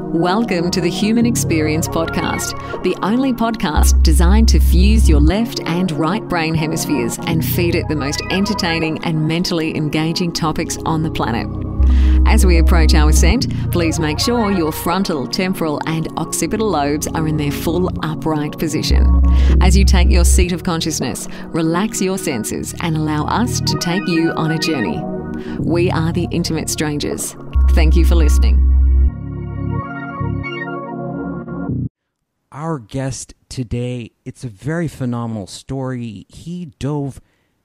Welcome to the Human Experience Podcast, the only podcast designed to fuse your left and right brain hemispheres and feed it the most entertaining and mentally engaging topics on the planet. As we approach our ascent, please make sure your frontal, temporal and occipital lobes are in their full upright position. As you take your seat of consciousness, relax your senses and allow us to take you on a journey. We are the Intimate Strangers. Thank you for listening. Our guest today, it's a very phenomenal story. He dove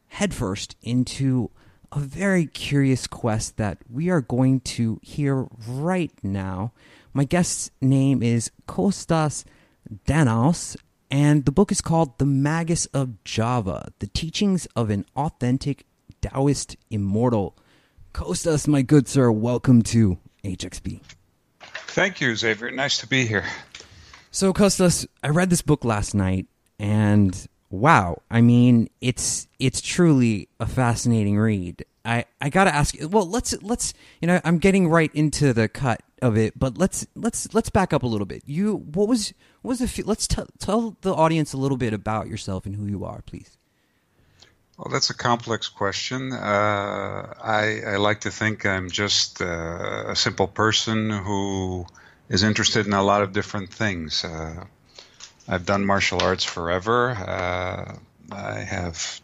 headfirst into a very curious quest that we are going to hear right now. My guest's name is Kostas Danaos, and the book is called The Magus of Java, The Teachings of an Authentic Taoist Immortal. Kostas, my good sir, welcome to HXP. Thank you, Xavier. Nice to be here. So, Kostas, I read this book last night, and wow, I mean, it's truly a fascinating read. I gotta ask you. Well, let's I'm getting right into the cut of it, but let's back up a little bit. Let's tell the audience a little bit about yourself and who you are, please. Well, that's a complex question. I like to think I'm just a simple person who is interested in a lot of different things. I've done martial arts forever. I have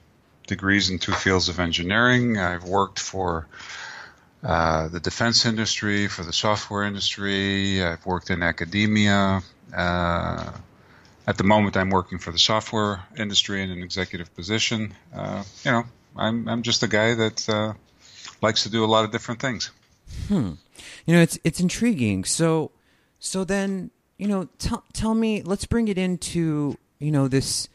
degrees in two fields of engineering. I've worked for the defense industry, for the software industry. I've worked in academia. At the moment, I'm working for the software industry in an executive position. I'm just a guy that likes to do a lot of different things. It's intriguing. So then, tell me, let's bring it into, this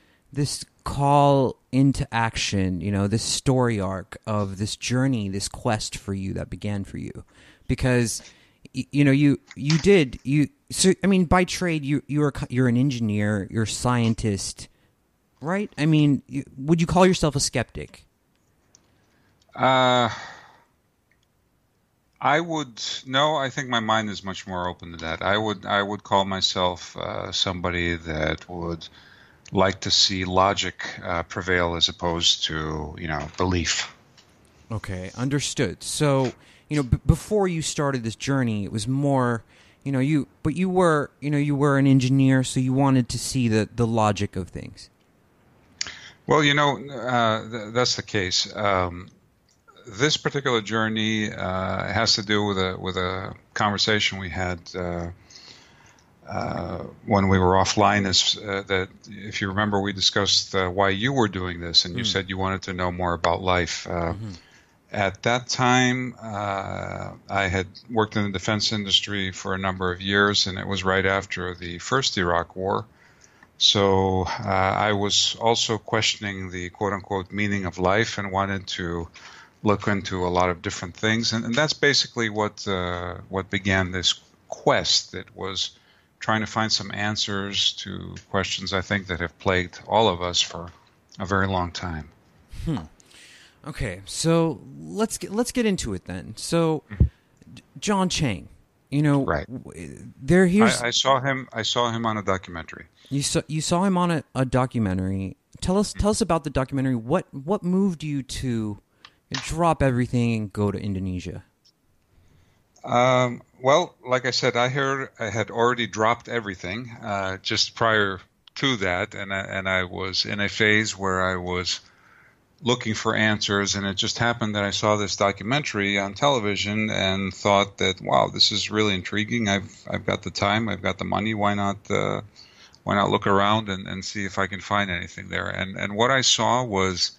call into action, this story arc of this journey, this quest for you that began for you. Because, by trade, you're an engineer, you're a scientist, right? I mean, would you call yourself a skeptic? I think my mind is much more open to that. I would call myself somebody that would like to see logic prevail as opposed to, belief. Okay, understood. So, before you started this journey, it was more, you were an engineer, so you wanted to see the logic of things. Well, that's the case. This particular journey has to do with a conversation we had when we were offline. That, if you remember, we discussed why you were doing this, and you said you wanted to know more about life. At that time, I had worked in the defense industry for a number of years, and it was right after the first Iraq War. So I was also questioning the quote-unquote meaning of life and wanted to look into a lot of different things, and that's basically what began this quest. It was trying to find some answers to questions I think that have plagued all of us for a very long time. Okay, so let's get into it then. So, John Chang, right? I saw him on a documentary. You saw him on a documentary. Tell us about the documentary. What moved you to drop everything and go to Indonesia? Well, like I said, I had already dropped everything just prior to that, and I was in a phase where I was looking for answers, and it just happened that I saw this documentary on television and thought that, wow, this is really intriguing. I've got the time, I've got the money. Why not look around and see if I can find anything there? And what I saw was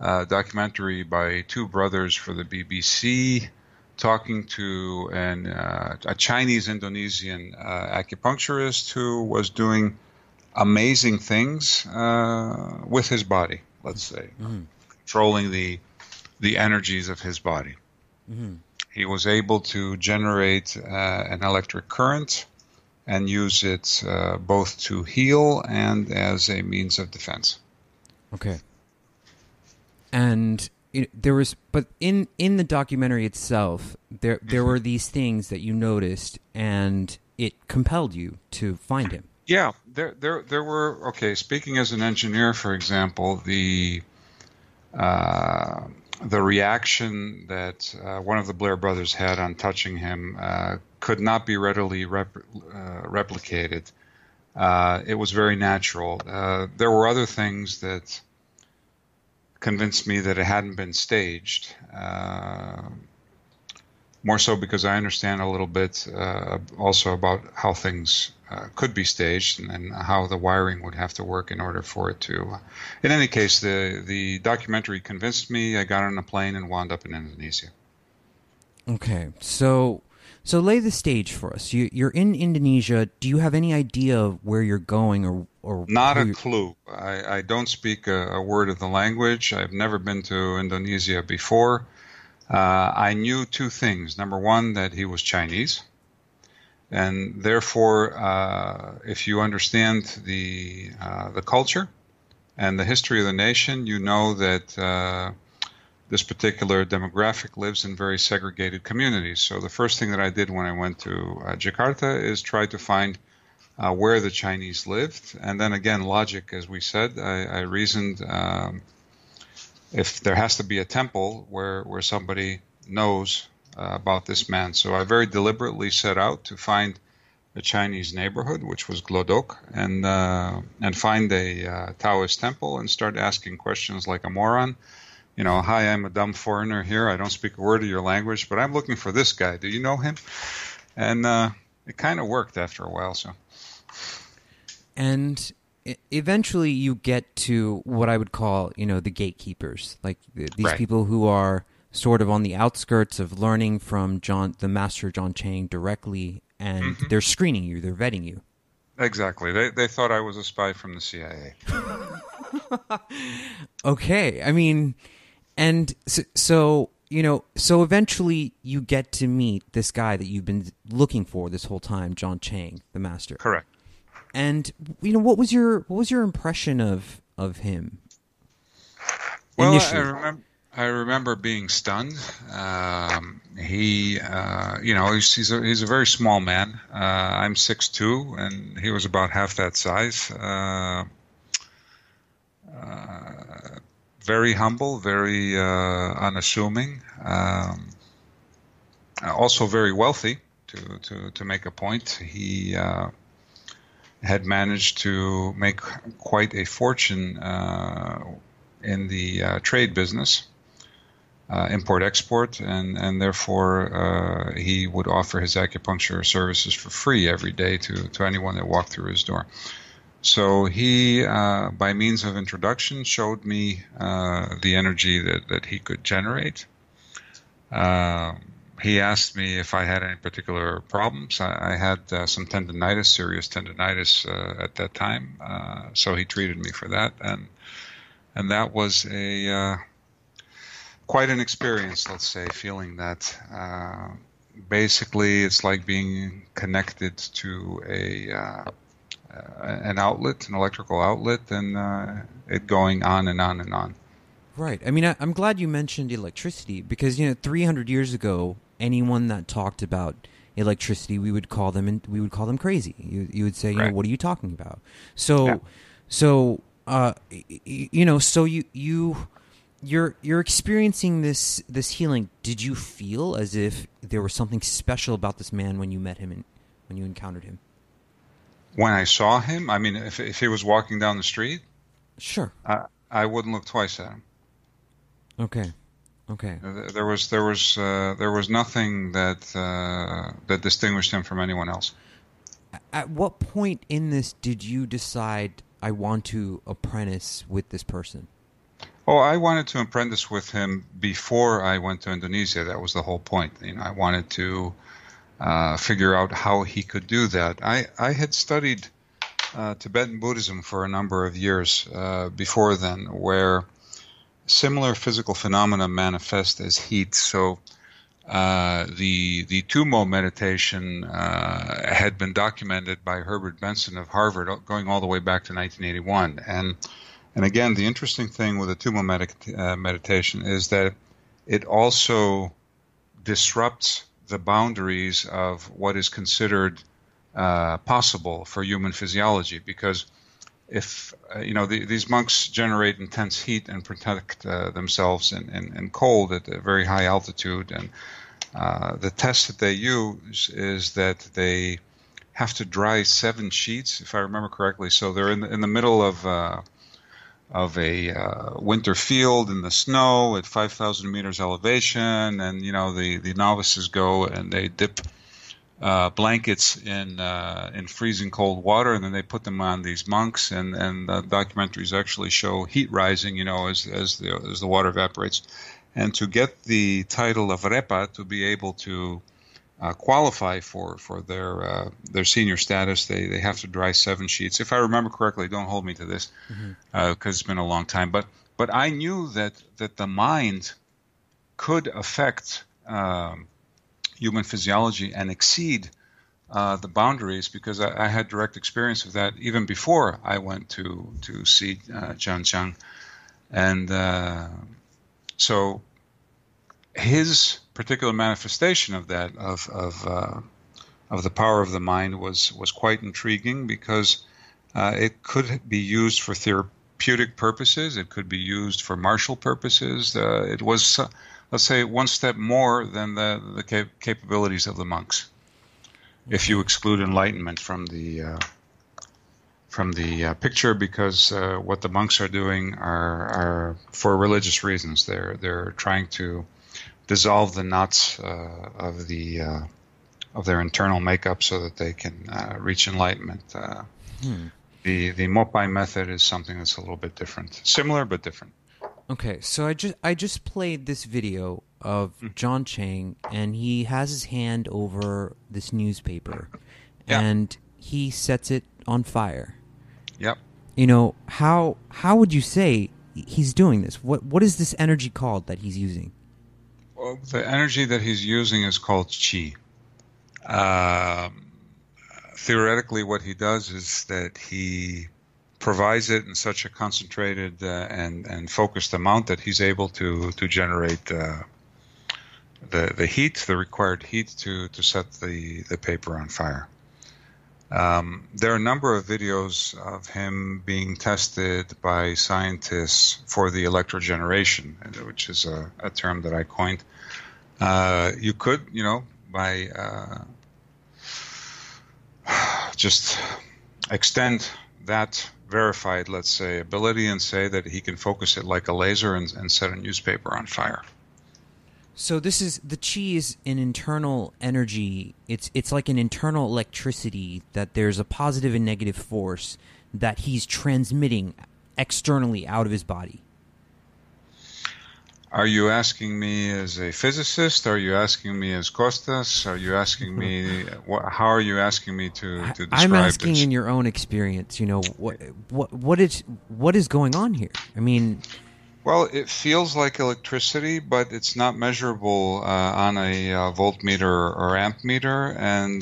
a documentary by two brothers for the BBC talking to a Chinese-Indonesian acupuncturist who was doing amazing things with his body, let's say, controlling the energies of his body. He was able to generate an electric current and use it both to heal and as a means of defense. Okay. And there was, but in the documentary itself, there were these things that you noticed, and it compelled you to find him. Yeah, there were, okay, speaking as an engineer, for example, the reaction that one of the Blair brothers had on touching him could not be readily replicated. It was very natural. There were other things that convinced me that it hadn't been staged. More so because I understand a little bit also about how things could be staged and how the wiring would have to work in order for it to. In any case, the documentary convinced me. I got on a plane and wound up in Indonesia. Okay, so lay the stage for us. You're in Indonesia. Do you have any idea of where you're going or not a clue? I don't speak a word of the language. I've never been to Indonesia before. I knew two things. Number one, that he was Chinese. And therefore, if you understand the culture and the history of the nation, you know that this particular demographic lives in very segregated communities. So the first thing that I did when I went to Jakarta is try to find where the Chinese lived. And then again, logic, as we said, I reasoned if there has to be a temple where somebody knows about this man. So I very deliberately set out to find a Chinese neighborhood, which was Glodok, and find a Taoist temple and start asking questions like a moron. You know, hi, I'm a dumb foreigner here. I don't speak a word of your language, but I'm looking for this guy. Do you know him? And it kind of worked after a while. So, and eventually you get to what I would call, the gatekeepers, like these right. people who are sort of on the outskirts of learning from the master John Chang directly, and they're screening you, they're vetting you. Exactly. They thought I was a spy from the CIA. Okay. I mean, and so eventually you get to meet this guy that you've been looking for this whole time, John Chang, the master. Correct. And what was your impression of him? Well, initially? I remember being stunned. He's a very small man. I'm 6'2", and he was about half that size. Very humble, very unassuming. Also very wealthy. To make a point, he had managed to make quite a fortune in the trade business, import-export, and therefore he would offer his acupuncture services for free every day to anyone that walked through his door. So he, by means of introduction, showed me the energy that he could generate. He asked me if I had any particular problems. I had some tendinitis, serious tendinitis at that time, so he treated me for that, and that was quite an experience. Let's say, feeling that basically it's like being connected to an outlet, an electrical outlet, and it going on and on and on. Right. I mean, I'm glad you mentioned electricity because 300 years ago, anyone that talked about electricity, we would call them crazy. You would say, right. What are you talking about? So, you're experiencing this healing. Did you feel as if there was something special about this man when you met him and when you encountered him? When I saw him, I mean, if he was walking down the street, sure, I wouldn't look twice at him. Okay. There was nothing that distinguished him from anyone else. At what point in this did you decide I want to apprentice with this person? Oh, I wanted to apprentice with him before I went to Indonesia. That was the whole point. I wanted to figure out how he could do that. I had studied Tibetan Buddhism for a number of years before then, where similar physical phenomena manifest as heat. So the Tumo meditation had been documented by Herbert Benson of Harvard, going all the way back to 1981. And again, the interesting thing with the Tumo meditation is that it also disrupts the boundaries of what is considered possible for human physiology, because if these monks generate intense heat and protect themselves in cold at a very high altitude, and the test that they use is that they have to dry 7 sheets, if I remember correctly. So they're in the middle of a winter field in the snow at 5,000 meters elevation, and the novices go and they dip blankets in freezing cold water, and then they put them on these monks, and the documentaries actually show heat rising, as the water evaporates. And to get the title of Repa, to be able to qualify for their senior status, they have to dry 7 sheets. If I remember correctly, don't hold me to this, because it's been a long time. But I knew that the mind could affect human physiology and exceed the boundaries, because I had direct experience of that even before I went to see John Chang. And so his particular manifestation of that, of the power of the mind, was quite intriguing, because it could be used for therapeutic purposes. It could be used for martial purposes. It was, let's say, one step more than the capabilities of the monks, if you exclude enlightenment from the picture, because what the monks are doing are for religious reasons. They're trying to dissolve the knots of their internal makeup so that they can reach enlightenment. The Mopai method is something that's a little bit different, similar but different. Okay, so I just played this video of John Chang, and he has his hand over this newspaper, and he sets it on fire. Yep. How would you say he's doing this? What is this energy called that he's using? Well, the energy that he's using is called qi. Theoretically, what he does is that he provides it in such a concentrated and focused amount that he's able to generate the heat, the required heat to set the paper on fire. There are a number of videos of him being tested by scientists for the electrogeneration, which is a term that I coined. You could, by just extend that verified, let's say, ability and say that he can focus it like a laser and set a newspaper on fire. So the chi is an internal energy. It's like an internal electricity, that there's a positive and negative force that he's transmitting externally out of his body. Are you asking me as a physicist? Are you asking me as Kostas? Are you asking me how are you asking me to describe I'm asking this? In your own experience, what is going on here? I mean, well, it feels like electricity, but it's not measurable on a voltmeter or amp meter, and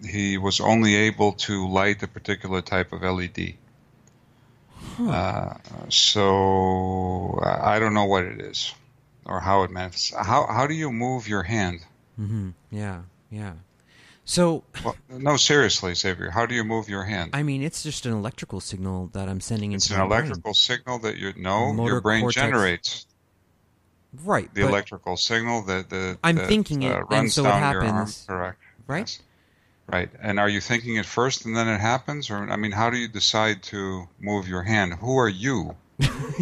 he was only able to light a particular type of LED. So I don't know what it is or how it manifests. How do you move your hand? Mm-hmm. Yeah. So, no, seriously, Xavier, how do you move your hand? I mean, it's just an electrical signal that I'm sending into my brain. It's an electrical signel that your brain cortex generates. Right. The electrical signal that I'm thinking it, runs and so down it your arm. happens. Correct. Right? Yes. Right. And are you thinking it first and then it happens? Or, I mean, how do you decide to move your hand? Who are you?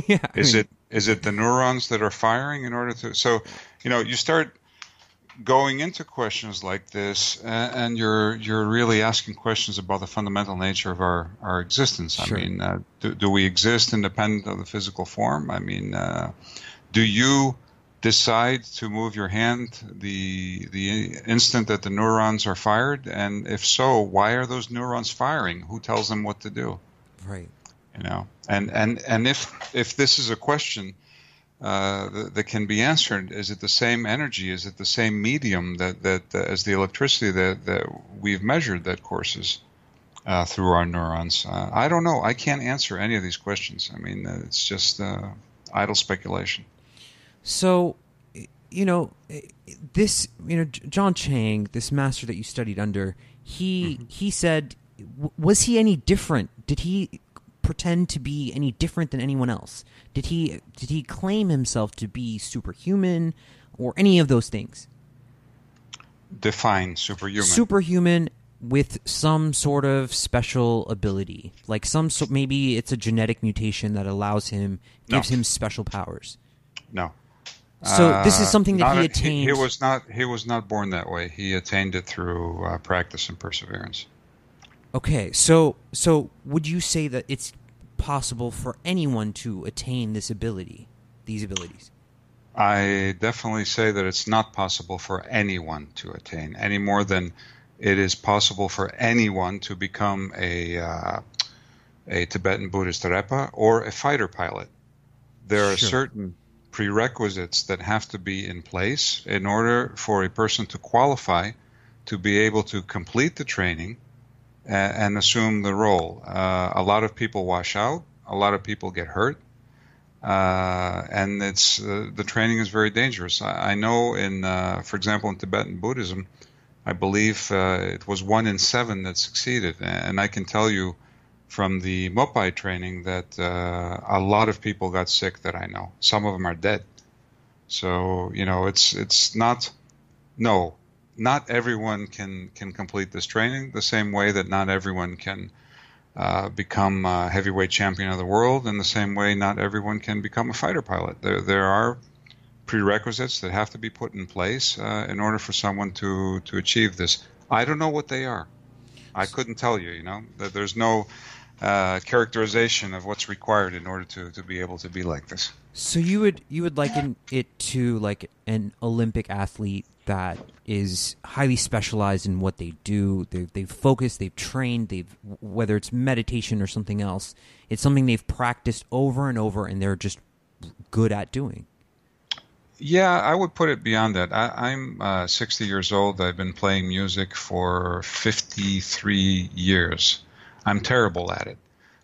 Yeah. Is it the neurons that are firing in order to... So, you start going into questions like this, and you're really asking questions about the fundamental nature of our existence. Sure. I mean, do we exist independent of the physical form? I mean, do you decide to move your hand the instant that the neurons are fired? And if so, why are those neurons firing? Who tells them what to do? Right. And if this is a question that can be answered, is it the same energy? Is it the same medium that as the electricity that we've measured that courses through our neurons? I don't know. I can't answer any of these questions. I mean, it's just idle speculation. So, John Chang, this master that you studied under, he said, was he any different? Did he pretend to be any different than anyone else? Did he claim himself to be superhuman or any of those things? Define superhuman. Superhuman with some sort of special ability, like maybe it's a genetic mutation that gives him special powers. No. So this is something that he attained. He was not born that way. He attained it through practice and perseverance. Okay, so would you say that it's possible for anyone to attain these abilities? I definitely say that it's not possible for anyone to attain, any more than it is possible for anyone to become a Tibetan Buddhist Repa or a fighter pilot. There are certain prerequisites that have to be in place in order for a person to qualify to be able to complete the training and assume the role. A lot of people wash out. A lot of people get hurt. And the training is very dangerous. I know for example, in Tibetan Buddhism, I believe it was 1 in 7 that succeeded. And I can tell you from the Mopai training that a lot of people got sick that I know. Some of them are dead. So, it's not everyone can complete this training the same way that not everyone can become a heavyweight champion of the world, and the same way not everyone can become a fighter pilot. There are prerequisites that have to be put in place in order for someone to achieve this. I don't know what they are. I couldn't tell you, that there's no characterization of what's required in order to be able to be like this. So you would liken it to like an Olympic athlete that is highly specialized in what they do. They've focused, they've trained, whether it's meditation or something else, it's something they've practiced over and over, and they're just good at doing. Yeah, I would put it beyond that. I'm 60 years old. I've been playing music for 53 years. I'm terrible at it.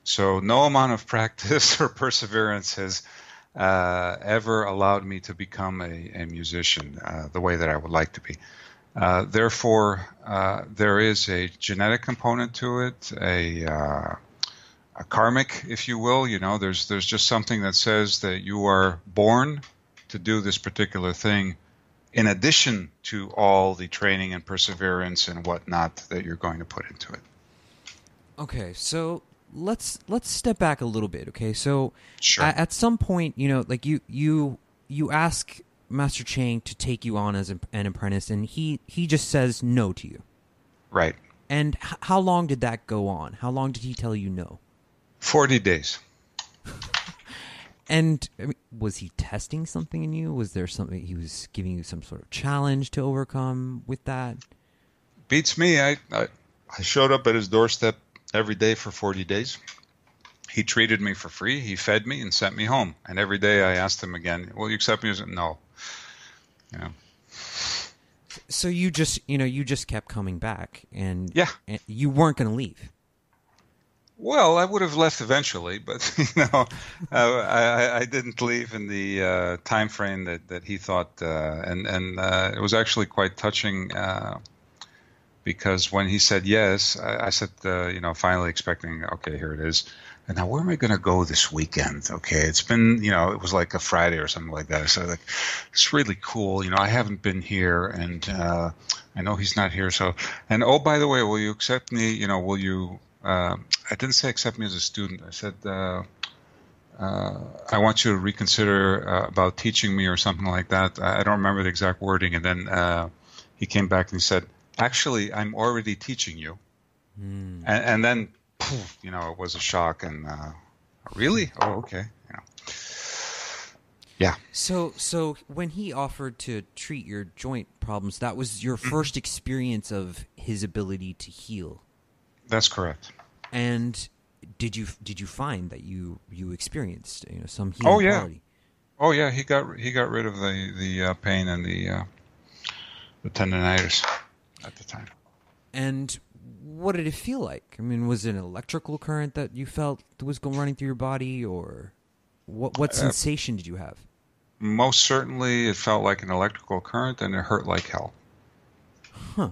So no amount of practice or perseverance has ever allowed me to become a musician the way that I would like to be. Therefore, there is a genetic component to it, a karmic, if you will. There's just something that says that you are born to do this particular thing in addition to all the training and perseverance and whatnot that you're going to put into it. Okay, so let's step back a little bit. Okay, so sure. At some point, like you ask Master Chang to take you on as an apprentice, and he just says no to you. Right. And how long did that go on? How long did he tell you no? 40 days. And was he testing something in you? Was there something he was giving you some sort of challenge to overcome with that? Beats me. I showed up at his doorstep every day for 40 days. He treated me for free. He fed me and sent me home. And every day I asked him again, "Will you accept me?" He said, "No." So you just kept coming back, and yeah, and you weren't going to leave. Well, I would have left eventually, but I didn't leave in the time frame that he thought, and it was actually quite touching because when he said yes, I said, finally expecting, okay, here it is. And now where am I going to go this weekend? Okay, it's been, it was like a Friday or something like that. I said, like, it's really cool. I haven't been here, and I know he's not here. So, and oh, by the way, will you accept me? Will you? I didn't say accept me as a student. I said, I want you to reconsider about teaching me or something like that. I don't remember the exact wording. And then he came back and he said, actually, I'm already teaching you. And then, poof, it was a shock. And really? Oh, okay. Yeah. So when he offered to treat your joint problems, that was your first experience of his ability to heal. That's correct. And did you find that you experienced some healing quality? Oh yeah, he got rid of the pain and the tendinitis at the time. And what did it feel like? I mean, was it an electrical current that you felt was running through your body, or what sensation did you have? Most certainly, it felt like an electrical current, and it hurt like hell. Huh.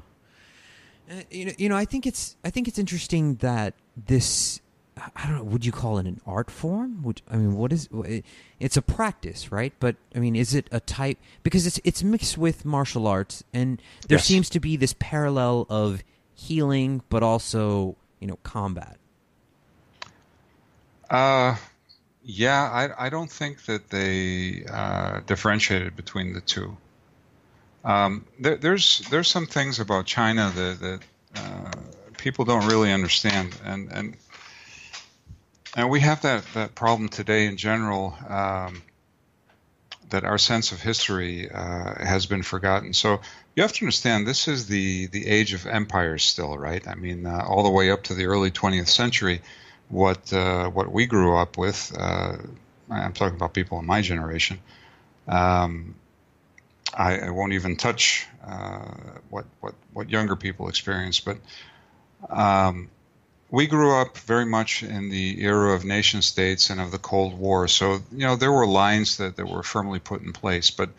I think it's interesting that this. I don't know. Would you call it an art form? What is? It's a practice, right? But I mean, is it a type? Because it's mixed with martial arts, and there Yes. seems to be this parallel of healing, but also combat. Yeah, I don't think that they differentiated between the two. There's some things about China that people don't really understand, and we have that problem today in general, that our sense of history has been forgotten. So you have to understand, this is the age of empires still, right? I mean, all the way up to the early 20th century, what we grew up with, I'm talking about people in my generation, I won't even touch what younger people experience, but we grew up very much in the era of nation states and of the Cold War. So, there were lines that were firmly put in place. But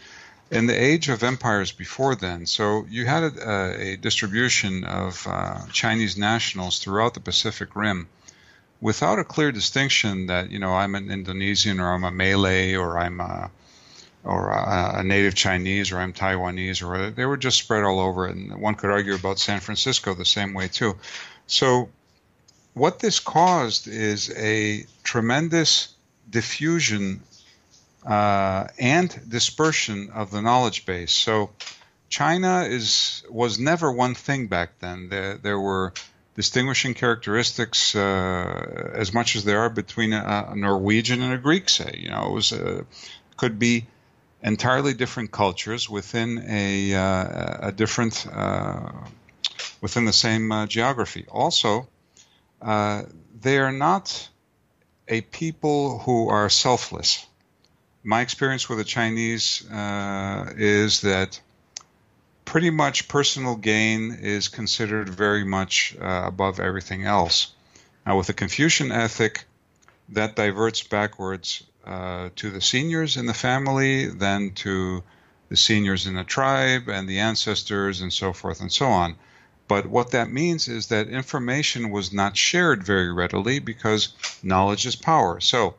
in the age of empires before then, so you had a distribution of Chinese nationals throughout the Pacific Rim without a clear distinction that, I'm an Indonesian, or I'm a Malay, or I'm a native Chinese, or I'm Taiwanese, or they were just spread all over. And one could argue about San Francisco the same way too. So what this caused is a tremendous diffusion and dispersion of the knowledge base. So China was never one thing back then. There were distinguishing characteristics as much as there are between a Norwegian and a Greek, say. It could be entirely different cultures within a different within the same geography. Also, they are not a people who are selfless. My experience with the Chinese is that pretty much personal gain is considered very much above everything else. Now, with the Confucian ethic, that diverts backwards to the seniors in the family, then to the seniors in the tribe and the ancestors, and so forth and so on. But what that means is that information was not shared very readily, because knowledge is power. So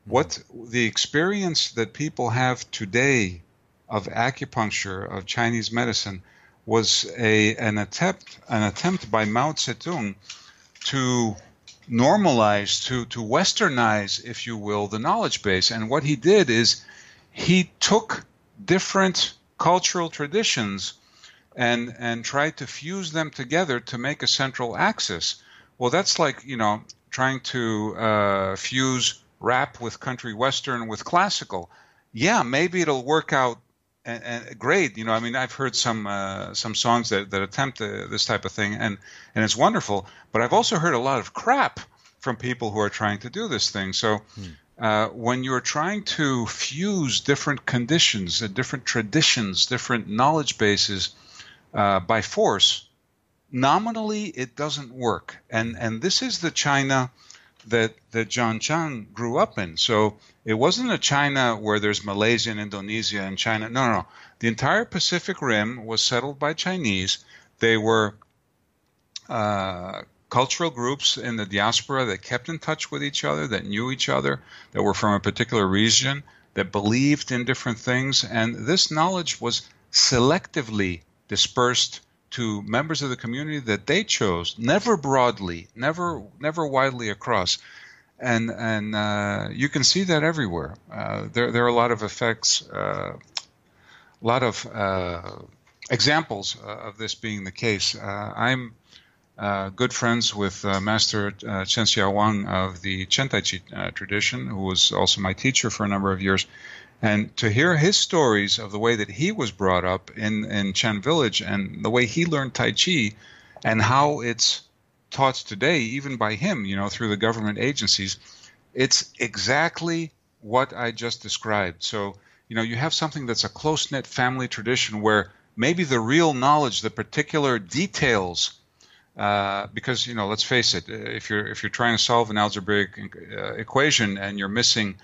what the experience that people have today of acupuncture, of Chinese medicine, was an attempt by Mao Zedong to normalize, to westernize, if you will, the knowledge base. And what he did is he took different cultural traditions and tried to fuse them together to make a central axis. Well, that's like, trying to fuse rap with country western with classical. Yeah, maybe it'll work out and great. I've heard some songs that attempt this type of thing, and it's wonderful. But I've also heard a lot of crap from people who are trying to do this thing. So when you're trying to fuse different conditions, different traditions, different knowledge bases by force, nominally it doesn't work. And this is the China that John Chang grew up in. So it wasn't a China where there's Malaysia and Indonesia and China. No. The entire Pacific Rim was settled by Chinese. They were cultural groups in the diaspora that kept in touch with each other, that knew each other, that were from a particular region, that believed in different things. And this knowledge was selectively dispersed to members of the community that they chose, never broadly, never widely across. And you can see that everywhere. There are a lot of effects, a lot of examples of this being the case. I'm good friends with Master Chen Xiaowang of the Chen Tai Chi tradition, who was also my teacher for a number of years. And to hear his stories of the way that he was brought up in Chen Village, and the way he learned Tai Chi, and how it's taught today, even by him, through the government agencies, it's exactly what I just described. So, you have something that's a close-knit family tradition where maybe the real knowledge, the particular details, because, let's face it, if you're trying to solve an algebraic equation and you're missing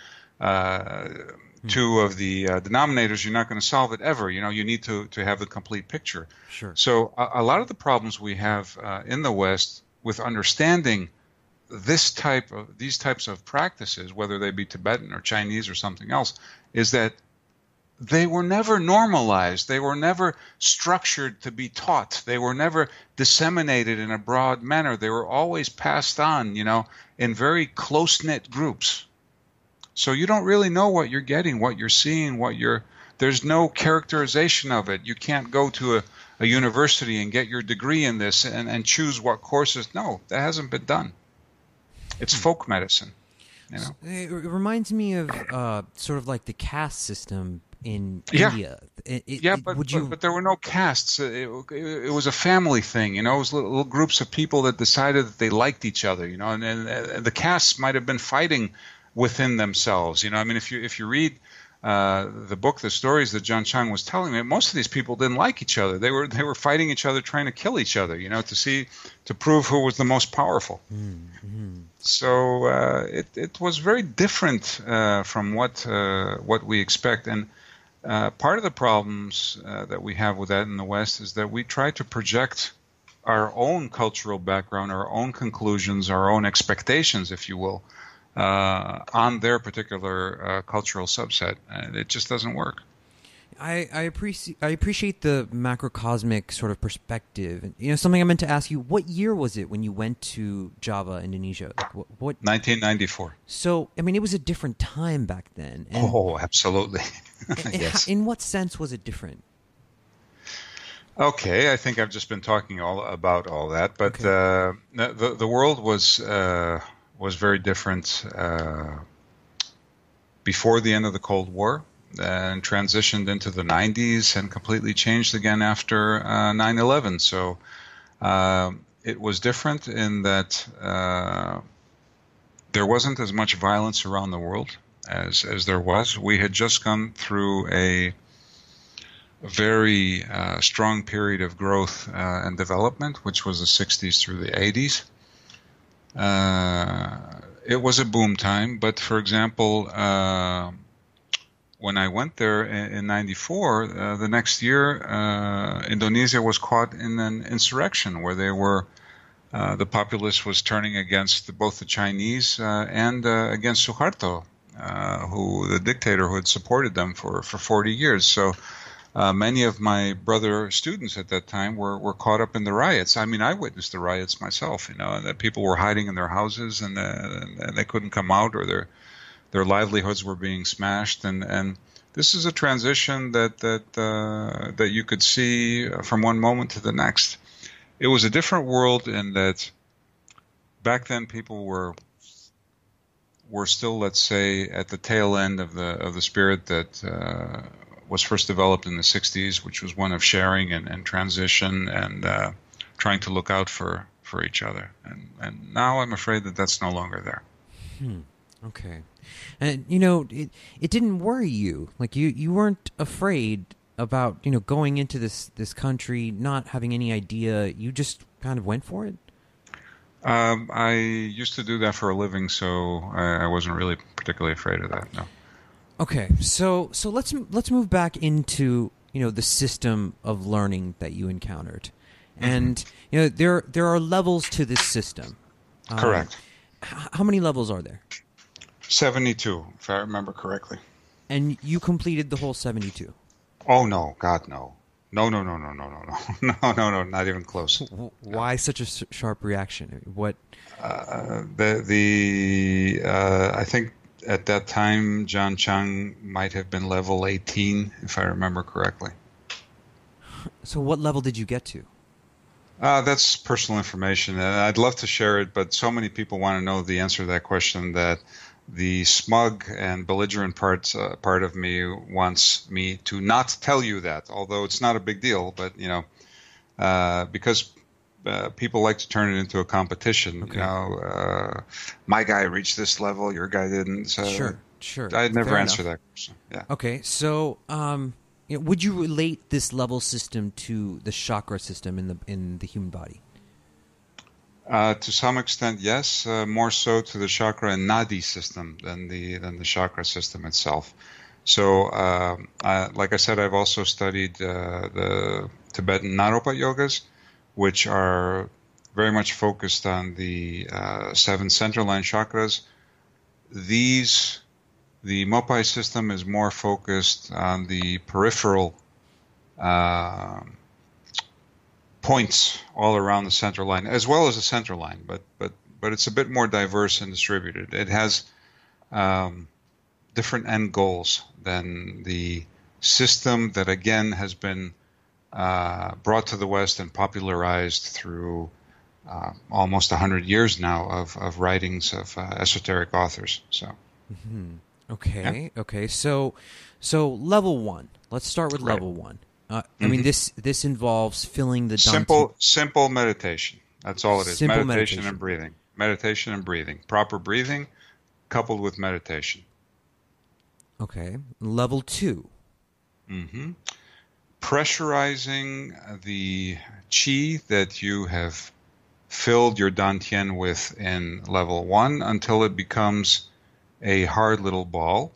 two of the denominators, you're not going to solve it ever. You need to have the complete picture. Sure. So a lot of the problems we have in the West with understanding these types of practices, whether they be Tibetan or Chinese or something else, is that they were never normalized. They were never structured to be taught. They were never disseminated in a broad manner. They were always passed on, in very close-knit groups. So you don't really know what you're getting, what you're seeing, there's no characterization of it. You can't go to a university and get your degree in this and choose what courses. No, that hasn't been done. It's folk medicine. It reminds me of sort of like the caste system in Yeah. India. But there were no castes. It was a family thing. It was little groups of people that decided that they liked each other. And the castes might have been fighting within themselves. If you read the book, the stories that John Chang was telling me, most of these people didn't like each other. They were fighting each other, trying to kill each other. To prove who was the most powerful. Mm-hmm. So it was very different from what we expect. And part of the problems that we have with that in the West is that we try to project our own cultural background, our own conclusions, our own expectations, if you will, on their particular cultural subset. It just doesn't work. I appreciate the macrocosmic sort of perspective. Something I meant to ask you, what year was it when you went to Java, Indonesia? What 1994. So, it was a different time back then. Oh, absolutely. Yes. In what sense was it different? Okay, I think I've just been talking about all that, but okay. The world was very different before the end of the Cold War, and transitioned into the 90s and completely changed again after 9/11. So it was different in that there wasn't as much violence around the world as there was. We had just gone through a very strong period of growth and development, which was the 60s through the 80s. It was a boom time, but for example, when I went there in 94, the next year, Indonesia was caught in an insurrection where the populace was turning against both the Chinese and against Suharto, the dictator who had supported them for 40 years. So many of my brother students at that time were caught up in the riots. I witnessed the riots myself, that people were hiding in their houses and they couldn't come out, or their livelihoods were being smashed, and this is a transition that you could see from one moment to the next. It was a different world in that back then people were still, let's say, at the tail end of the spirit that was first developed in the 60s, which was one of sharing and transition and trying to look out for each other. And now I'm afraid that that's no longer there. Okay. And, it didn't worry you. Like, you weren't afraid about, going into this country, not having any idea. You just kind of went for it? I used to do that for a living, so I wasn't really particularly afraid of that, no. Okay, so let's move back into, the system of learning that you encountered. And, there are levels to this system. Correct. How many levels are there? 72, if I remember correctly. And you completed the whole 72? Oh, no. God, no. No, not even close. Why such a sharp reaction? What? I think at that time, John Chang might have been level 18, if I remember correctly. So what level did you get to? That's personal information, and I'd love to share it, but so many people want to know the answer to that question that the smug and belligerent part of me wants me to not tell you that, although it's not a big deal. But because people like to turn it into a competition. Okay. My guy reached this level, your guy didn't. So sure. I'd never answer that question. Yeah. Okay, so would you relate this level system to the chakra system in the human body? To some extent, yes. More so to the chakra and nadi system than the chakra system itself. So, like I said, I've also studied the Tibetan Naropa yogas, which are very much focused on the seven centerline chakras. The Mopai system is more focused on the peripheral uh, points all around the center line, as well as the center line, but it's a bit more diverse and distributed. It has um, different end goals than the system that again has been brought to the West and popularized through almost 100 years now of writings of esoteric authors. So, Okay. Yeah. Okay. So level one. Let's start with level one. I mean, this involves filling the simple meditation. That's all it is. Simple meditation and breathing. Meditation and breathing. Proper breathing coupled with meditation. Okay. Level two. Pressurizing the chi that you have filled your dantian with in level one until it becomes a hard little ball,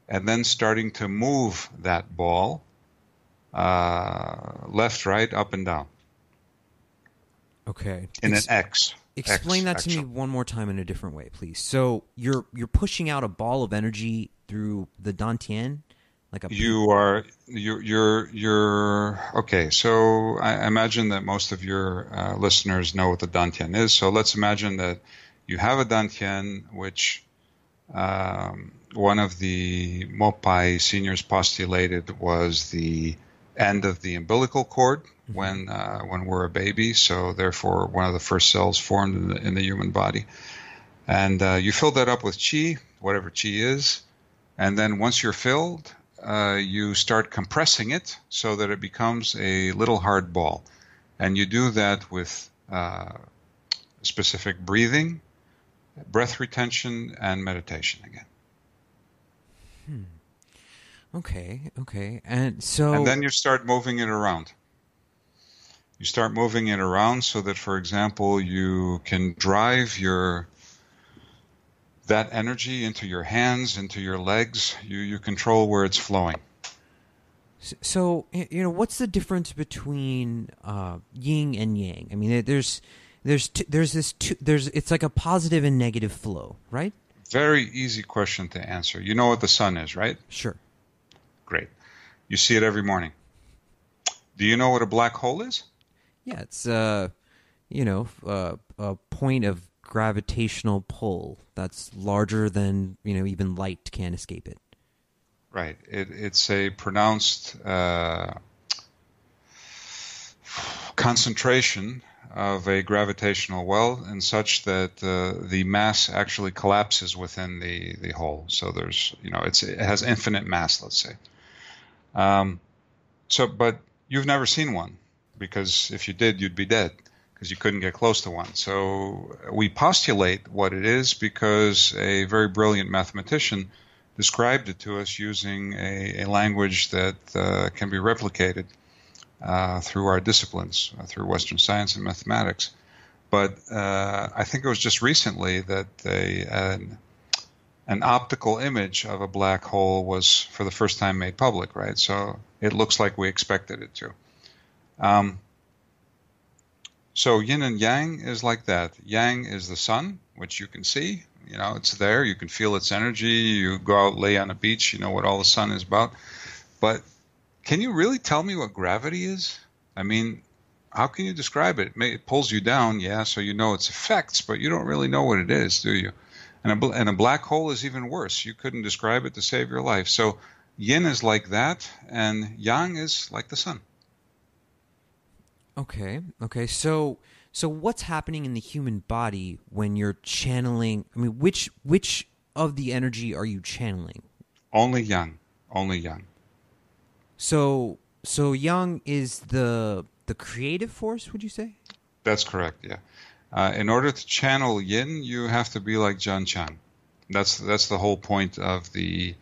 and then starting to move that ball left, right, up, and down. Okay. In an X. Explain that to me one more time in a different way, please. So you're pushing out a ball of energy through the dantian, like a. You're okay. So I imagine that most of your listeners know what the dantian is. So let's imagine that you have a dantian, which one of the Mopai seniors postulated was the end of the umbilical cord when we're a baby. So therefore, one of the first cells formed in the human body, and you fill that up with chi, whatever chi is, and then once you're filled, you start compressing it so that it becomes a little hard ball, and you do that with specific breathing, breath retention, and meditation again. Okay. And then you start moving it around. You start moving it around so that, for example, you can drive that energy into your hands, into your legs. You control where it's flowing. So, what's the difference between yin and yang? I mean, it's like a positive and negative flow, right? Very easy question to answer. You know what the sun is, right? Sure. Great. You see it every morning. Do you know what a black hole is? Yeah, it's a point of gravitational pull that's larger than even light can't escape it. Right. It's a pronounced concentration of a gravitational well, and such that the mass actually collapses within the hole. So there's it has infinite mass, let's say. But you've never seen one, because if you did, you'd be dead, because you couldn't get close to one. So we postulate what it is because a very brilliant mathematician described it to us using a language that can be replicated through our disciplines, through Western science and mathematics. But I think it was just recently that an optical image of a black hole was for the first time made public, right? So it looks like we expected it to. So yin and yang is like that. Yang is the sun, which you can see. It's there. You can feel its energy. You go out, lay on a beach, you know what all the sun is about. But can you really tell me what gravity is? I mean, how can you describe it? It pulls you down, yeah, so you know its effects, but you don't really know what it is, do you? And a black hole is even worse. You couldn't describe it to save your life. So yin is like that, and yang is like the sun. Okay. So what's happening in the human body when you're channeling? I mean, which of the energy are you channeling? Only yang. So yang is the creative force, would you say? That's correct, yeah. In order to channel yin, you have to be like John Chang. That's the whole point of the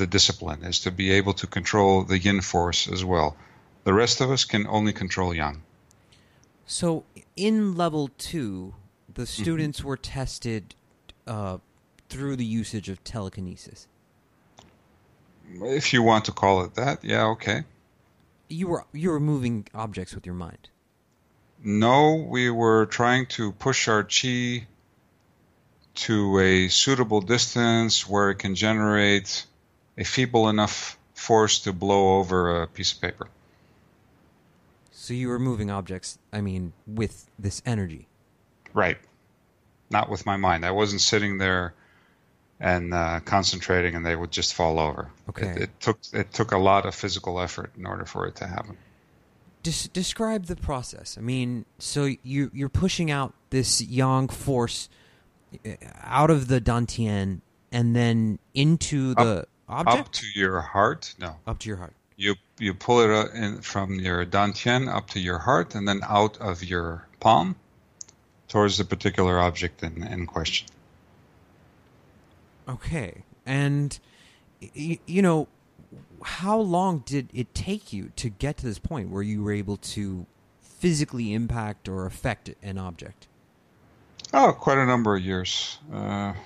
discipline, is to be able to control the yin force as well. The rest of us can only control yang. So in level 2, the students were tested through the usage of telekinesis. If you want to call it that, yeah, okay. You were moving objects with your mind. No, we were trying to push our chi to a suitable distance where it can generate a feeble enough force to blow over a piece of paper. So you were moving objects, with this energy. Right. Not with my mind. I wasn't sitting there and concentrating and they would just fall over. Okay. It took a lot of physical effort in order for it to happen. Describe the process. So you're pushing out this yang force out of the dantian and then into the object? Up to your heart? No. Up to your heart. You pull it in from your dantian up to your heart and then out of your palm towards the particular object in question. Okay. And, how long did it take you to get to this point where you were able to physically impact or affect an object? Oh, quite a number of years. Can't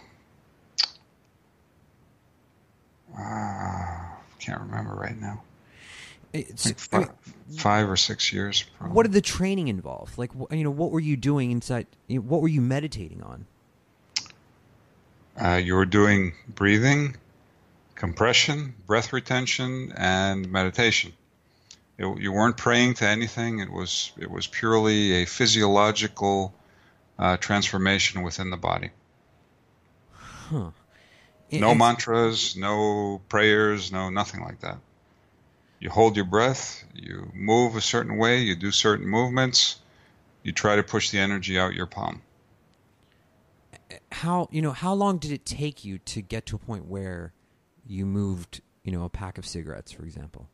remember right now. It's, like 5 or 6 years, probably. What did the training involve? Like, what were you doing inside? What were you meditating on? You were doing breathing, compression, breath retention, and meditation. You weren't praying to anything. It was purely a physiological transformation within the body. Huh. No mantras, no prayers, no nothing like that. You hold your breath, you move a certain way, you do certain movements, you try to push the energy out your palm. How long did it take you to get to a point where you moved, a pack of cigarettes, for example?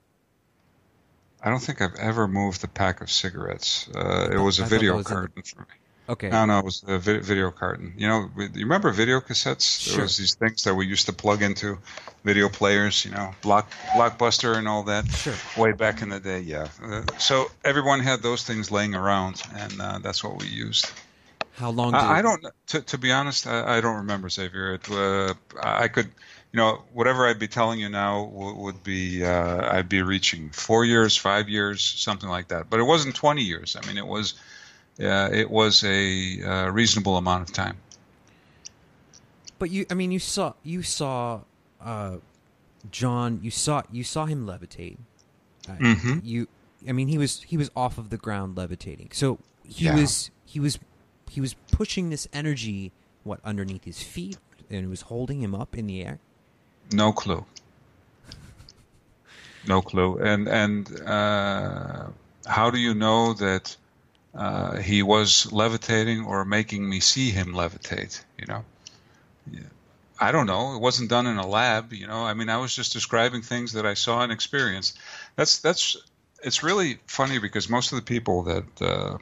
I don't think I've ever moved a pack of cigarettes. It was a video carton for me. Okay. No, it was a video carton. You remember video cassettes? Sure. There was these things that we used to plug into video players, Blockbuster and all that. Sure. Way back in the day, yeah. So everyone had those things laying around, and that's what we used. How long? I don't. To be honest, I don't remember, Xavier. I could, whatever I'd be telling you now would be I'd be reaching 4 years, 5 years, something like that. But it wasn't 20 years. It was a reasonable amount of time. But you saw John. You saw him levitate. Mm-hmm. He was off of the ground levitating. So he was pushing this energy underneath his feet, and it was holding him up in the air. No clue. No clue. And how do you know that he was levitating or making me see him levitate? I don't know. It wasn't done in a lab. I was just describing things that I saw and experienced. It's really funny because most of the people that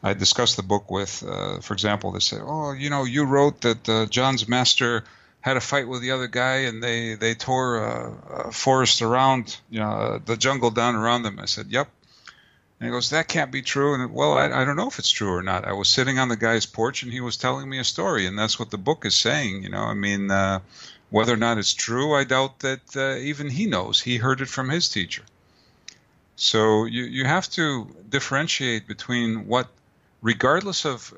I discussed the book with, for example, they say, "Oh, you wrote that John's master had a fight with the other guy, and they tore a forest around, the jungle down around them." I said, "Yep." And he goes, "That can't be true." And I don't know if it's true or not. I was sitting on the guy's porch, and he was telling me a story, and that's what the book is saying. Whether or not it's true, I doubt that even he knows. He heard it from his teacher. So you have to differentiate between what, regardless of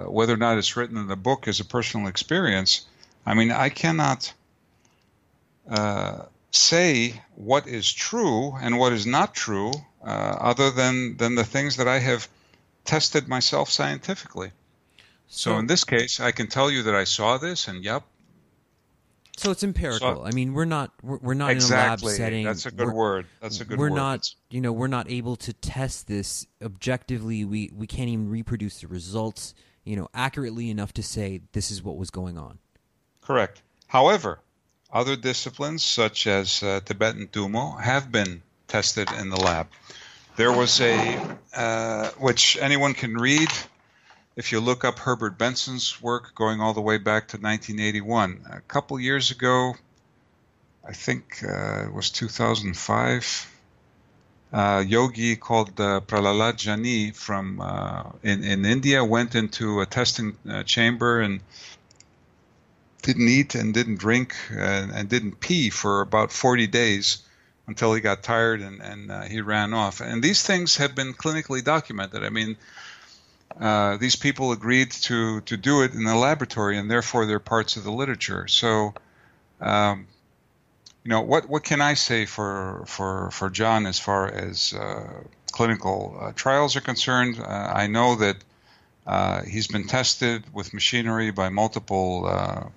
whether or not it's written in the book as a personal experience. I cannot say what is true and what is not true other than the things that I have tested myself scientifically. So in this case, I can tell you that I saw this, and yep. So it's empirical. We're not Exactly. In a lab setting. That's a good word. We're not able to test this objectively. We can't even reproduce the results, accurately enough to say this is what was going on. Correct. However, other disciplines such as Tibetan Tumo have been tested in the lab. There was which anyone can read if you look up Herbert Benson's work going all the way back to 1981. A couple years ago, I think it was 2005, yogi called Prahlad Jani from in India went into a testing chamber and didn't eat and didn't drink and didn't pee for about 40 days until he got tired and he ran off. And these things have been clinically documented. I mean, these people agreed to do it in the laboratory, and therefore they're parts of the literature. So, what can I say for John as far as clinical trials are concerned? I know that he's been tested with machinery by multiple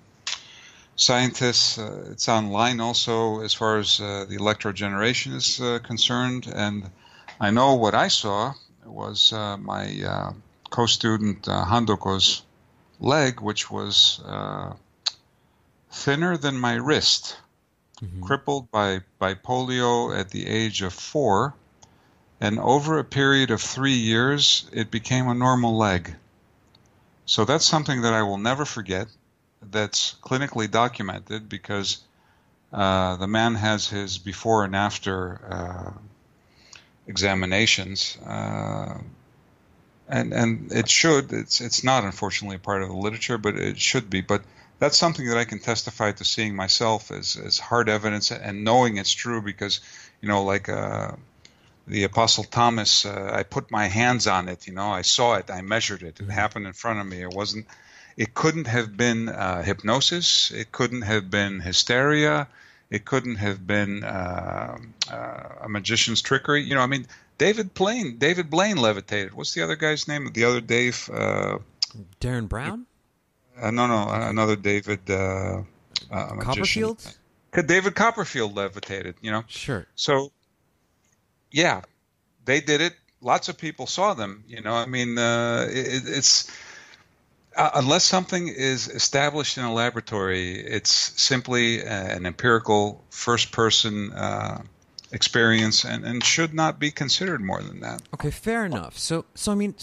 scientists. It's online also as far as the electrogeneration is concerned. And I know what I saw was my co-student Handoko's leg, which was thinner than my wrist, crippled by polio at the age of 4. And over a period of 3 years, it became a normal leg. So that's something that I will never forget. That's clinically documented because the man has his before and after examinations, and it should. It's not, unfortunately, a part of the literature, but it should be. But that's something that I can testify to seeing myself as hard evidence and knowing it's true because, like the Apostle Thomas, I put my hands on it. I saw it. I measured it. It happened in front of me. It couldn't have been hypnosis. It couldn't have been hysteria. It couldn't have been a magician's trickery. David Blaine levitated. What's the other guy's name? The other Dave? Darren Brown? No, another David. Copperfield? David Copperfield levitated. Sure. So, yeah, they did it. Lots of people saw them. It's unless something is established in a laboratory, it's simply an empirical first-person experience and should not be considered more than that. Okay, fair enough. So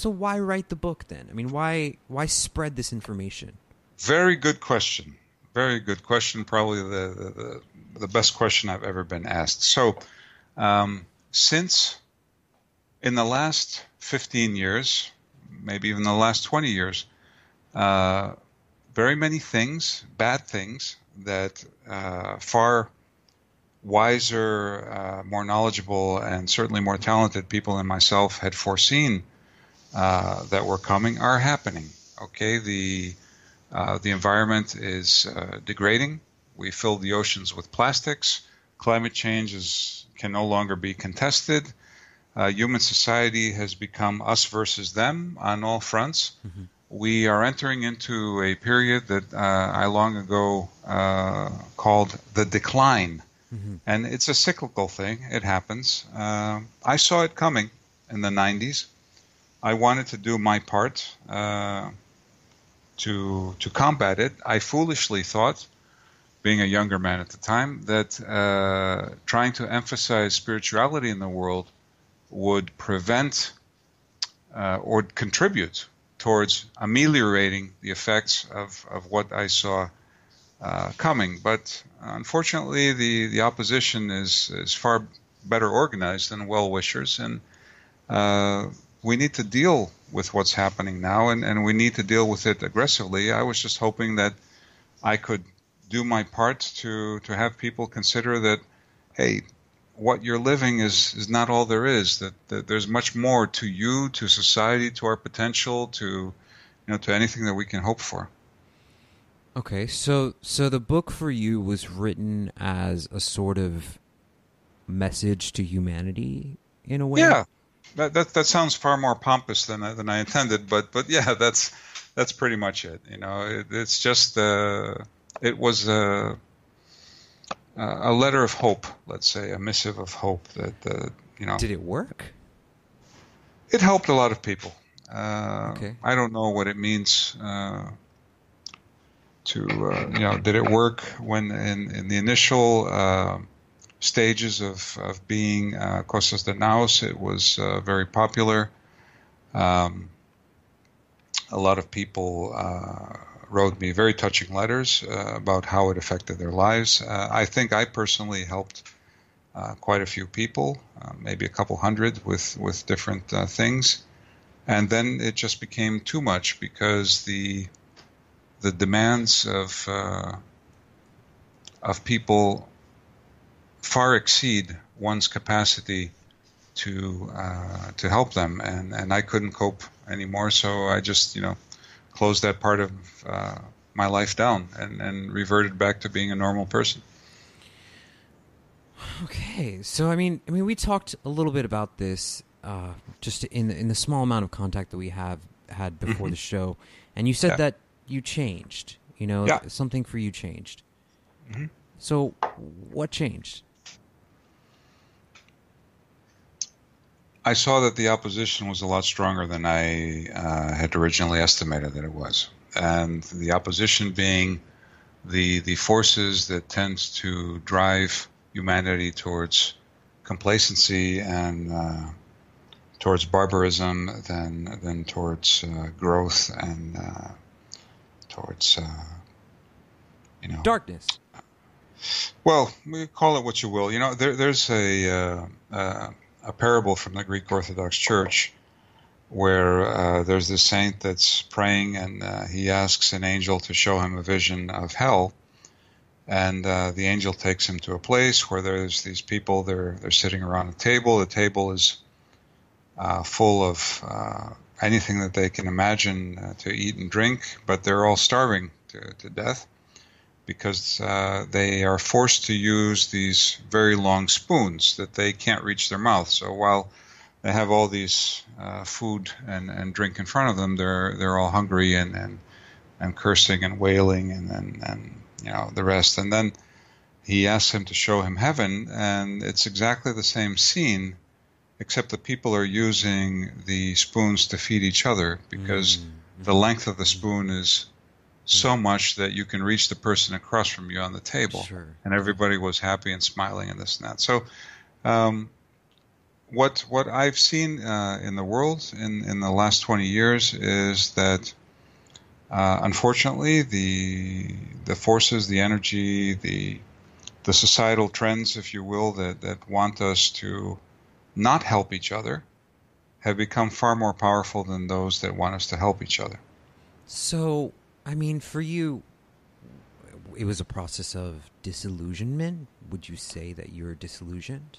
why write the book then? Why spread this information? Very good question. Very good question. Probably the best question I've ever been asked. So, since in the last 15 years, maybe even the last 20 years, very many things, bad things, that far wiser, more knowledgeable, and certainly more talented people than myself had foreseen that were coming are happening. Okay, the environment is degrading. We fill the oceans with plastics. Climate change can no longer be contested. Human society has become us versus them on all fronts. Mm-hmm. We are entering into a period that I long ago called the decline. Mm-hmm. And it's a cyclical thing. It happens. I saw it coming in the 90s. I wanted to do my part to combat it. I foolishly thought, being a younger man at the time, that trying to emphasize spirituality in the world would prevent or contribute towards ameliorating the effects of what I saw coming. But unfortunately, the opposition is far better organized than well-wishers, and we need to deal with what's happening now, and we need to deal with it aggressively. I was just hoping that I could do my part to have people consider that, hey, what you're living is not all there is, that there's much more to you, to society, to our potential, to anything that we can hope for. Okay, so the book for you was written as a sort of message to humanity in a way? Yeah. That sounds far more pompous than I intended, but yeah, that's pretty much it. It's just it was a letter of hope, let's say, a missive of hope that Did it work? It helped a lot of people. Okay. I don't know what it means did it work when in the initial stages of being Kostas Danaos? It was very popular. A lot of people wrote me very touching letters about how it affected their lives. I think I personally helped quite a few people, maybe a couple hundred with different things. And then it just became too much because the the demands of people far exceed one's capacity to help them, and I couldn't cope anymore. So I just closed that part of my life down and reverted back to being a normal person. Okay, so I mean, we talked a little bit about this just in the small amount of contact that we have had before the show, and you said that you changed. Something for you changed. Mm-hmm. So, what changed? I saw that the opposition was a lot stronger than I had originally estimated that it was, and the opposition being the forces that tend to drive humanity towards complacency and towards barbarism than towards growth and towards darkness. Well, we call it what you will. There's a parable from the Greek Orthodox Church where there's this saint that's praying, and he asks an angel to show him a vision of hell. And the angel takes him to a place where there's these people. They're sitting around a table. The table is full of anything that they can imagine to eat and drink, but they're all starving to death because they are forced to use these very long spoons that they can't reach their mouth. So while they have all these food and drink in front of them, they're all hungry and cursing and wailing and the rest. And then he asks him to show him heaven, and it's exactly the same scene, except the people are using the spoons to feed each other because the length of the spoon is so much that you can reach the person across from you on the table. Sure. And everybody was happy and smiling and this and that. So what I've seen in the world in the last 20 years is that unfortunately the forces, the energy, the societal trends, if you will, that want us to not help each other have become far more powerful than those that want us to help each other. So, I mean, for you, it was a process of disillusionment. Would you say that you're disillusioned?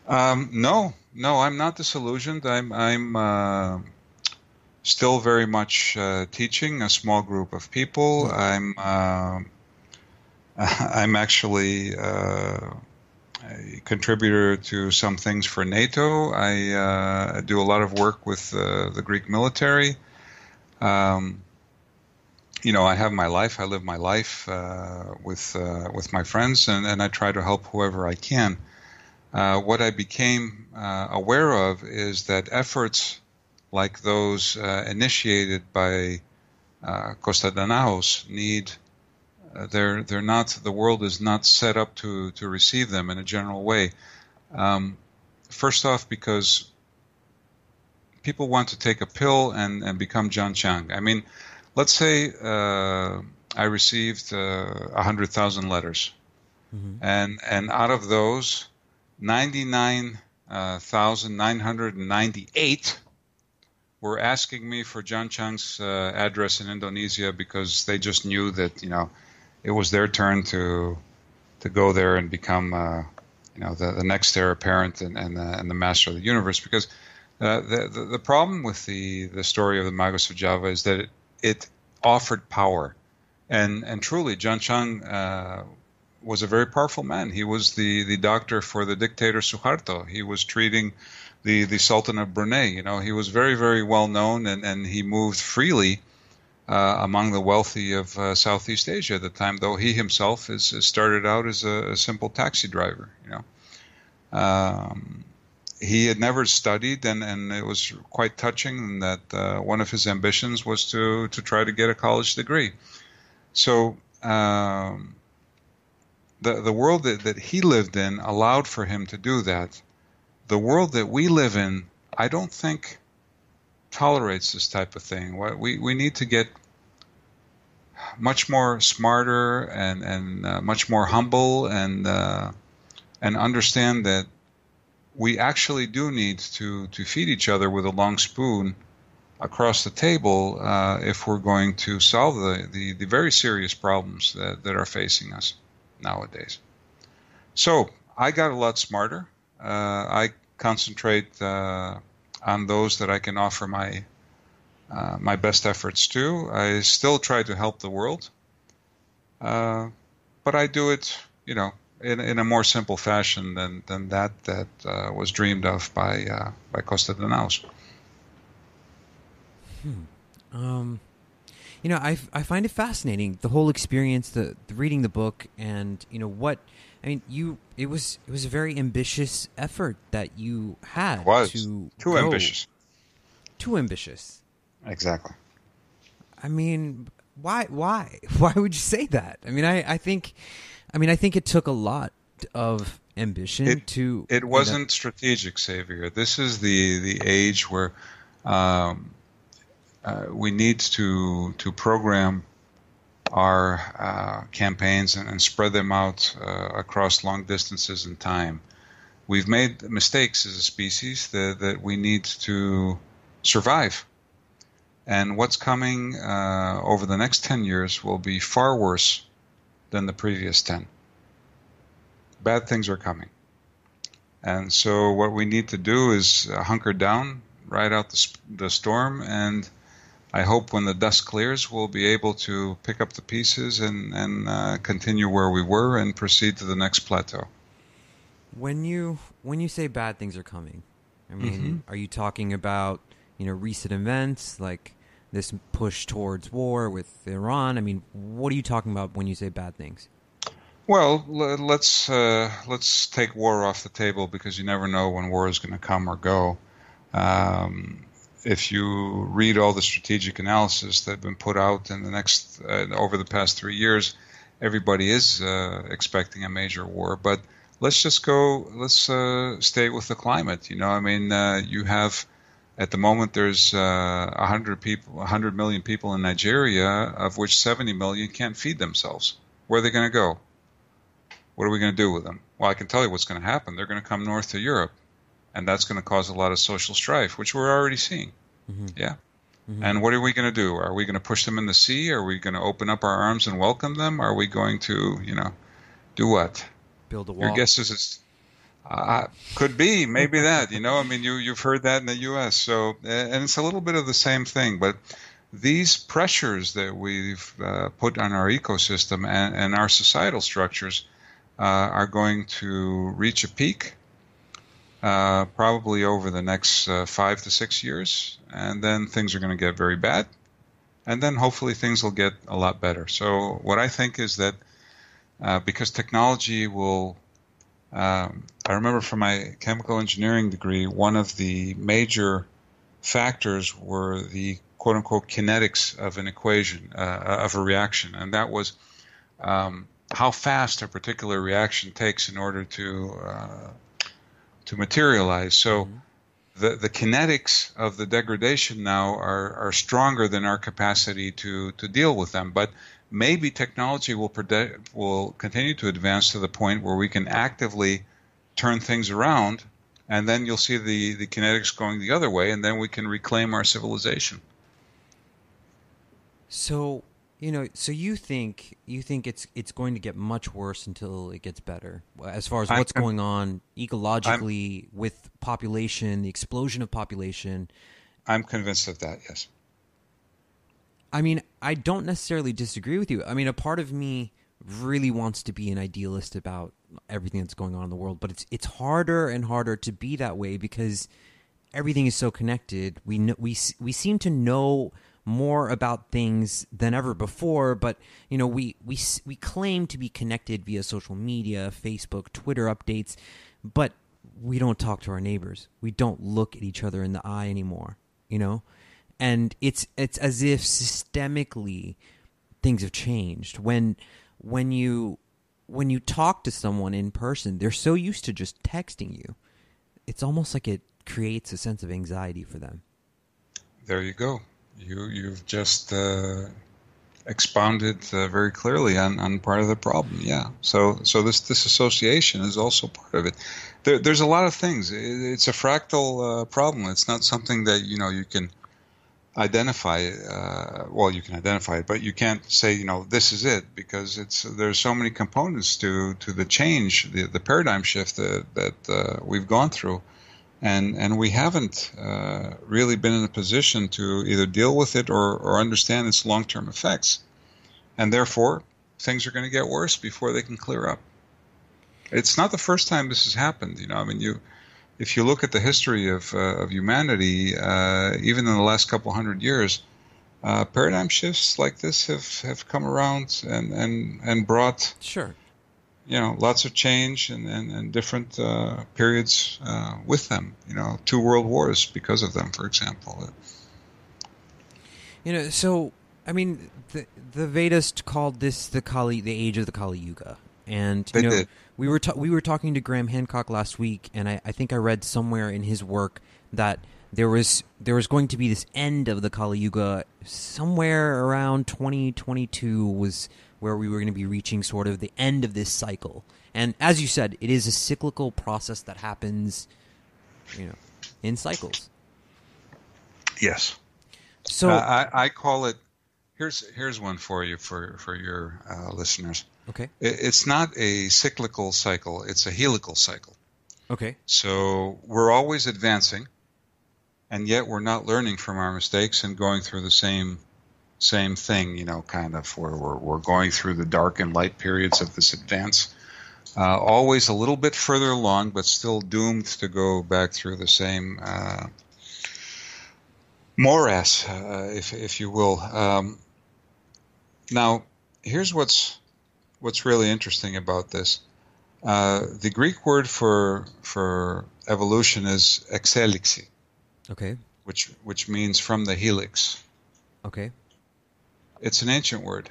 No, I'm not disillusioned. I'm still very much teaching a small group of people. I'm actually a contributor to some things for NATO. I do a lot of work with the Greek military. I have my life. I live my life with my friends, and I try to help whoever I can. What I became aware of is that efforts like those initiated by Kostas Danaos need. They're not. The world is not set up to receive them in a general way. First off, because people want to take a pill and become John Chang. I mean, let's say I received 100,000 letters, and out of those, 99,998 were asking me for John Chang's address in Indonesia because they just knew that it was their turn to go there and become the next heir apparent and the master of the universe. Because the problem with the story of the Magus of Java is that it offered power, and truly John Chang was a very powerful man. He was the doctor for the dictator Suharto. He was treating the Sultan of Brunei. He was very, very well known, and he moved freely among the wealthy of Southeast Asia at the time, though he himself started out as a simple taxi driver. He had never studied, and it was quite touching that one of his ambitions was to try to get a college degree. So the world that he lived in allowed for him to do that. The world that we live in, I don't think, tolerates this type of thing. We need to get much more smarter and much more humble and understand that we actually do need to feed each other with a long spoon across the table if we're going to solve the very serious problems that are facing us nowadays. So I got a lot smarter. I concentrate on those that I can offer my best efforts to. I still try to help the world, but I do it, in a more simple fashion than that was dreamed of by Kostas Danaos. I find it fascinating, the whole experience, the reading the book, and it was a very ambitious effort that you had. It was too ambitious. Too ambitious. Exactly. I mean, why would you say that? I think it took a lot of ambition to. It wasn't strategic, Xavier. This is the age where we need to program our campaigns and spread them out across long distances in time. We've made mistakes as a species that we need to survive. And what's coming over the next 10 years will be far worse than the previous 10. Bad things are coming. And so what we need to do is hunker down, ride out the storm, and I hope when the dust clears, we'll be able to pick up the pieces and continue where we were and proceed to the next plateau. When you say bad things are coming, are you talking about recent events like this push towards war with Iran? What are you talking about when you say bad things? Well, let's take war off the table, because you never know when war is going to come or go. If you read all the strategic analysis that have been put out in over the past 3 years, everybody is expecting a major war. But let's stay with the climate. You have, at the moment, there's 100 million people in Nigeria, of which 70 million can't feed themselves. Where are they going to go? What are we going to do with them? Well, I can tell you what's going to happen. They're going to come north to Europe. And that's going to cause a lot of social strife, which we're already seeing. Mm-hmm. Yeah. Mm-hmm. And what are we going to do? Are we going to push them in the sea? Are we going to open up our arms and welcome them? Are we going to, do what? Build a wall? Your guess is could be, maybe that, you've heard that in the U.S. So, and it's a little bit of the same thing. But these pressures that we've put on our ecosystem and our societal structures are going to reach a peak. Probably over the next 5 to 6 years, and then things are going to get very bad, and then hopefully things will get a lot better. So what I think is that because technology will, I remember from my chemical engineering degree, one of the major factors were the quote-unquote kinetics of an equation, of a reaction, and that was how fast a particular reaction takes in order to materialize. So the kinetics of the degradation now are stronger than our capacity to deal with them. But maybe technology will continue to advance to the point where we can actively turn things around, and then you'll see the kinetics going the other way, and then we can reclaim our civilization. So you think it's going to get much worse until it gets better, as far as what's going on ecologically with population, the explosion of population? I'm convinced of that, yes. I don't necessarily disagree with you. A part of me really wants to be an idealist about everything that's going on in the world, but it's harder and harder to be that way because everything is so connected. We seem to know more about things than ever before, but we claim to be connected via social media, Facebook, Twitter updates, but we don't talk to our neighbors. We don't look at each other in the eye anymore, and it's as if systemically things have changed. When you talk to someone in person, they're so used to just texting you, it's almost like it creates a sense of anxiety for them. There you go. You've just expounded very clearly on part of the problem. Yeah. So this association is also part of it. There's a lot of things. It's a fractal problem. It's not something that you can identify. Well, you can identify it, but you can't say, this is it, because there's so many components to the change, the paradigm shift that we've gone through, and we haven't really been in a position to either deal with it or understand its long-term effects, and therefore things are going to get worse before they can clear up. It's not the first time this has happened. If you look at the history of humanity, even in the last couple hundred years, paradigm shifts like this have come around and brought lots of change and different periods with them. 2 world wars because of them, for example. So I mean, the Vedas called this the age of the Kali Yuga, and they did. We were talking to Graham Hancock last week, and I think I read somewhere in his work that there was going to be this end of the Kali Yuga somewhere around 2022 was where we were going to be reaching sort of the end of this cycle. And as you said, it is a cyclical process that happens, in cycles. Yes. So I call it. Here's one for you for your listeners. Okay. It's not a cyclical cycle, it's a helical cycle. Okay. So we're always advancing, and yet we're not learning from our mistakes and going through the same thing, kind of where we're going through the dark and light periods of this advance. Always a little bit further along, but still doomed to go back through the same morass, if you will. Now, here's what's really interesting about this. The Greek word for evolution is exelixi. Okay. Which means from the helix. Okay. It's an ancient word.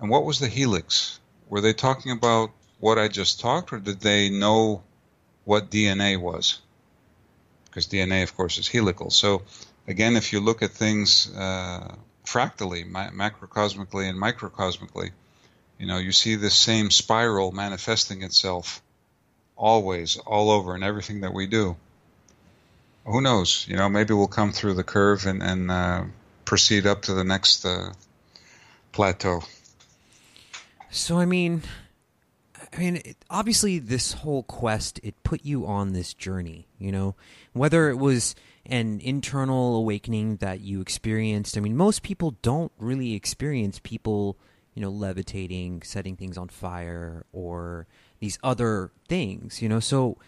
And what was the helix? Were they talking about what I just talked, or did they know what DNA was? Because DNA, of course, is helical. So, again, if you look at things fractally, macrocosmically and microcosmically, you see this same spiral manifesting itself always, all over, in everything that we do. Who knows? Maybe we'll come through the curve and proceed up to the next plateau. So, I mean, obviously this whole quest, it put you on this journey, whether it was an internal awakening that you experienced. I mean, most people don't really experience people, levitating, setting things on fire, or these other things, So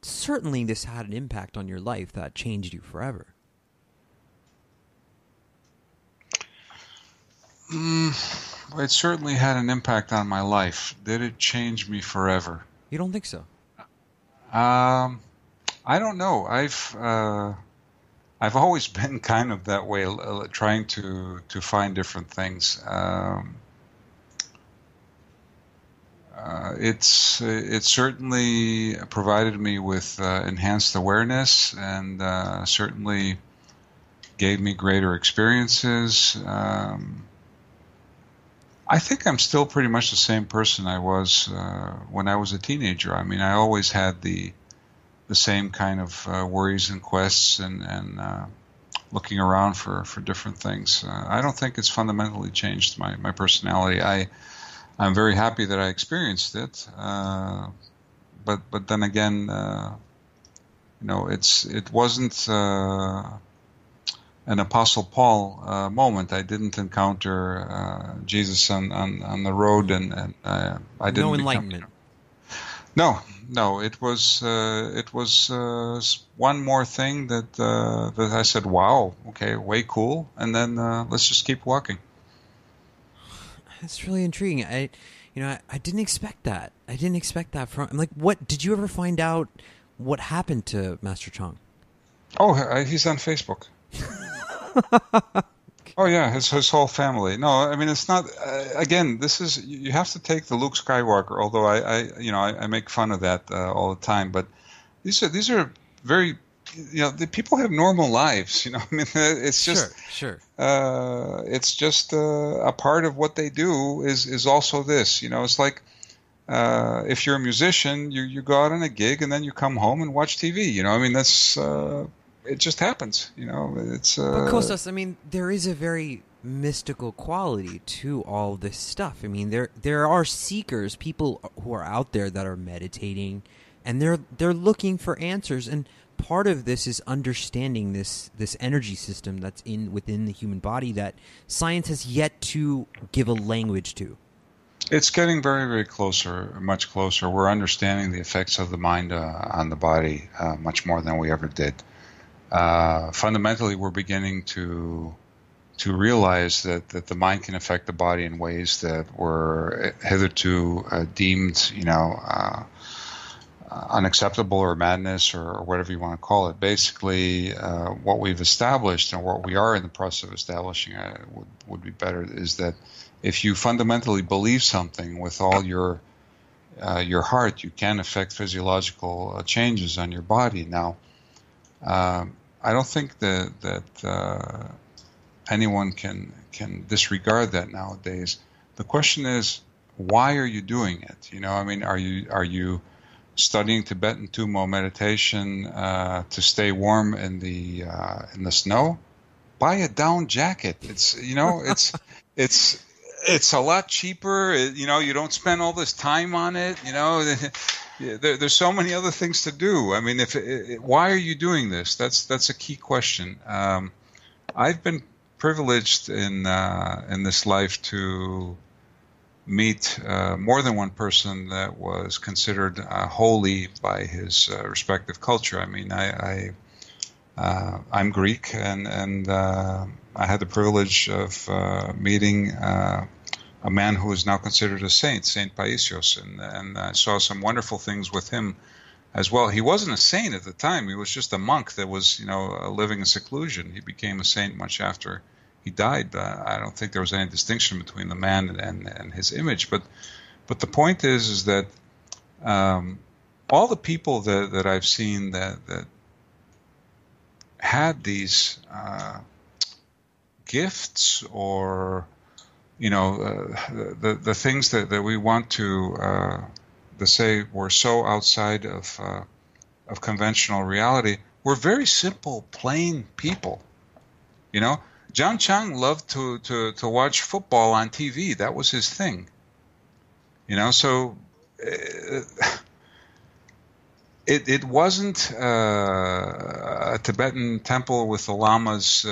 certainly this had an impact on your life that changed you forever. It certainly had an impact on my life. Did it change me forever? You don't think so? I don't know. I've always been kind of that way, trying to find different things. It certainly provided me with enhanced awareness, and certainly gave me greater experiences. I think I'm still pretty much the same person I was when I was a teenager. I mean, I always had the same kind of worries and quests and looking around for different things. I don't think it's fundamentally changed my personality. I'm very happy that I experienced it, but then again, it wasn't an Apostle Paul moment. I didn't encounter Jesus on the road, and I didn't. No enlightenment. No. It was one more thing that I said, wow, okay, way cool, and then let's just keep walking. That's really intriguing. I didn't expect that. I didn't expect that from. I'm like, what did you ever find out? What happened to Master Chang? Oh, he's on Facebook. Oh yeah, his whole family. No, I mean, it's not. Again, this is, you have to take the Luke Skywalker. Although I make fun of that all the time. But these are very, the people have normal lives. I mean, it's just sure. It's just a part of what they do is also this. It's like if you're a musician, you go out on a gig and then you come home and watch TV. You know, I mean, that's it just happens. You know, it's. But Kostas, I mean, there is a very mystical quality to all this stuff. I mean, there are seekers, people who are out there that are meditating, and they're looking for answers. And part of this is understanding this energy system that's within the human body that science has yet to give a language to. It's getting very, very closer, much closer. We're understanding the effects of the mind on the body much more than we ever did. Fundamentally, we're beginning to realize that the mind can affect the body in ways that were hitherto deemed, unacceptable or madness or whatever you want to call it. Basically, what we've established and what we are in the process of establishing would be better is that if you fundamentally believe something with all your heart, you can affect physiological changes on your body. Now, I don't think that anyone can disregard that nowadays. The question is, why are you doing it? You know, I mean, are you studying Tibetan Tumo meditation to stay warm in the snow? Buy a down jacket. It's a lot cheaper. You don't spend all this time on it. There's so many other things to do. I mean, why are you doing this? That's a key question. I've been privileged in this life to meet more than one person that was considered holy by his respective culture. I mean, I'm Greek, and I had the privilege of meeting a man who is now considered a saint, Saint Paisios, and I saw some wonderful things with him as well. He wasn't a saint at the time; he was just a monk that was, living in seclusion. He became a saint much after he died. I don't think there was any distinction between the man and his image. But the point is that all the people that I've seen that had these gifts or the things that we want to say were so outside of conventional reality were very simple, plain people. John Chang loved to watch football on TV. That was his thing. So it wasn't a Tibetan temple with the lamas,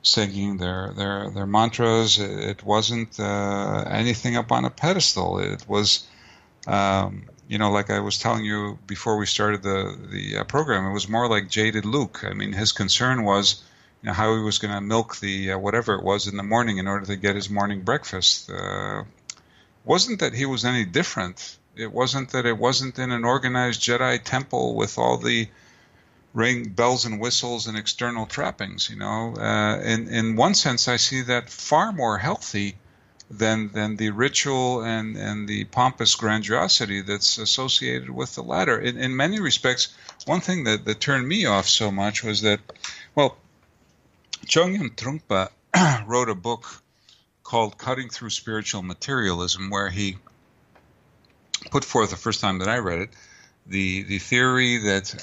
singing their mantras. It wasn't anything up on a pedestal. It was, like I was telling you before we started the program, it was more like jaded Luke. I mean, his concern was, how he was going to milk the whatever it was in the morning in order to get his morning breakfast. Wasn't that he was any different. It wasn't that it wasn't in an organized Jedi temple with all the ring bells and whistles and external trappings. In one sense, I see that far more healthy than the ritual and the pompous grandiosity that's associated with the latter. In many respects, one thing that turned me off so much was that, Chögyam Trungpa wrote a book called Cutting Through Spiritual Materialism, where he put forth the first time that I read it, the theory that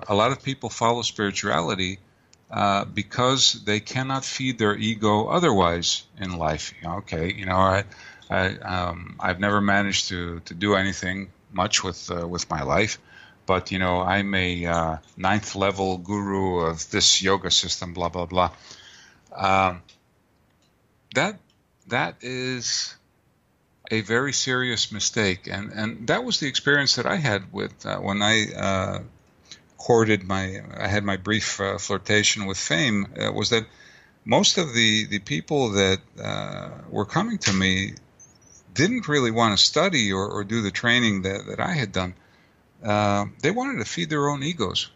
a lot of people follow spirituality because they cannot feed their ego otherwise in life. I've never managed to do anything much with my life, but I'm a ninth level guru of this yoga system, blah blah blah. That is a very serious mistake, and that was the experience that I had with when I had my brief flirtation with fame. Was that most of the people that were coming to me didn't really want to study or do the training that I had done. They wanted to feed their own egos,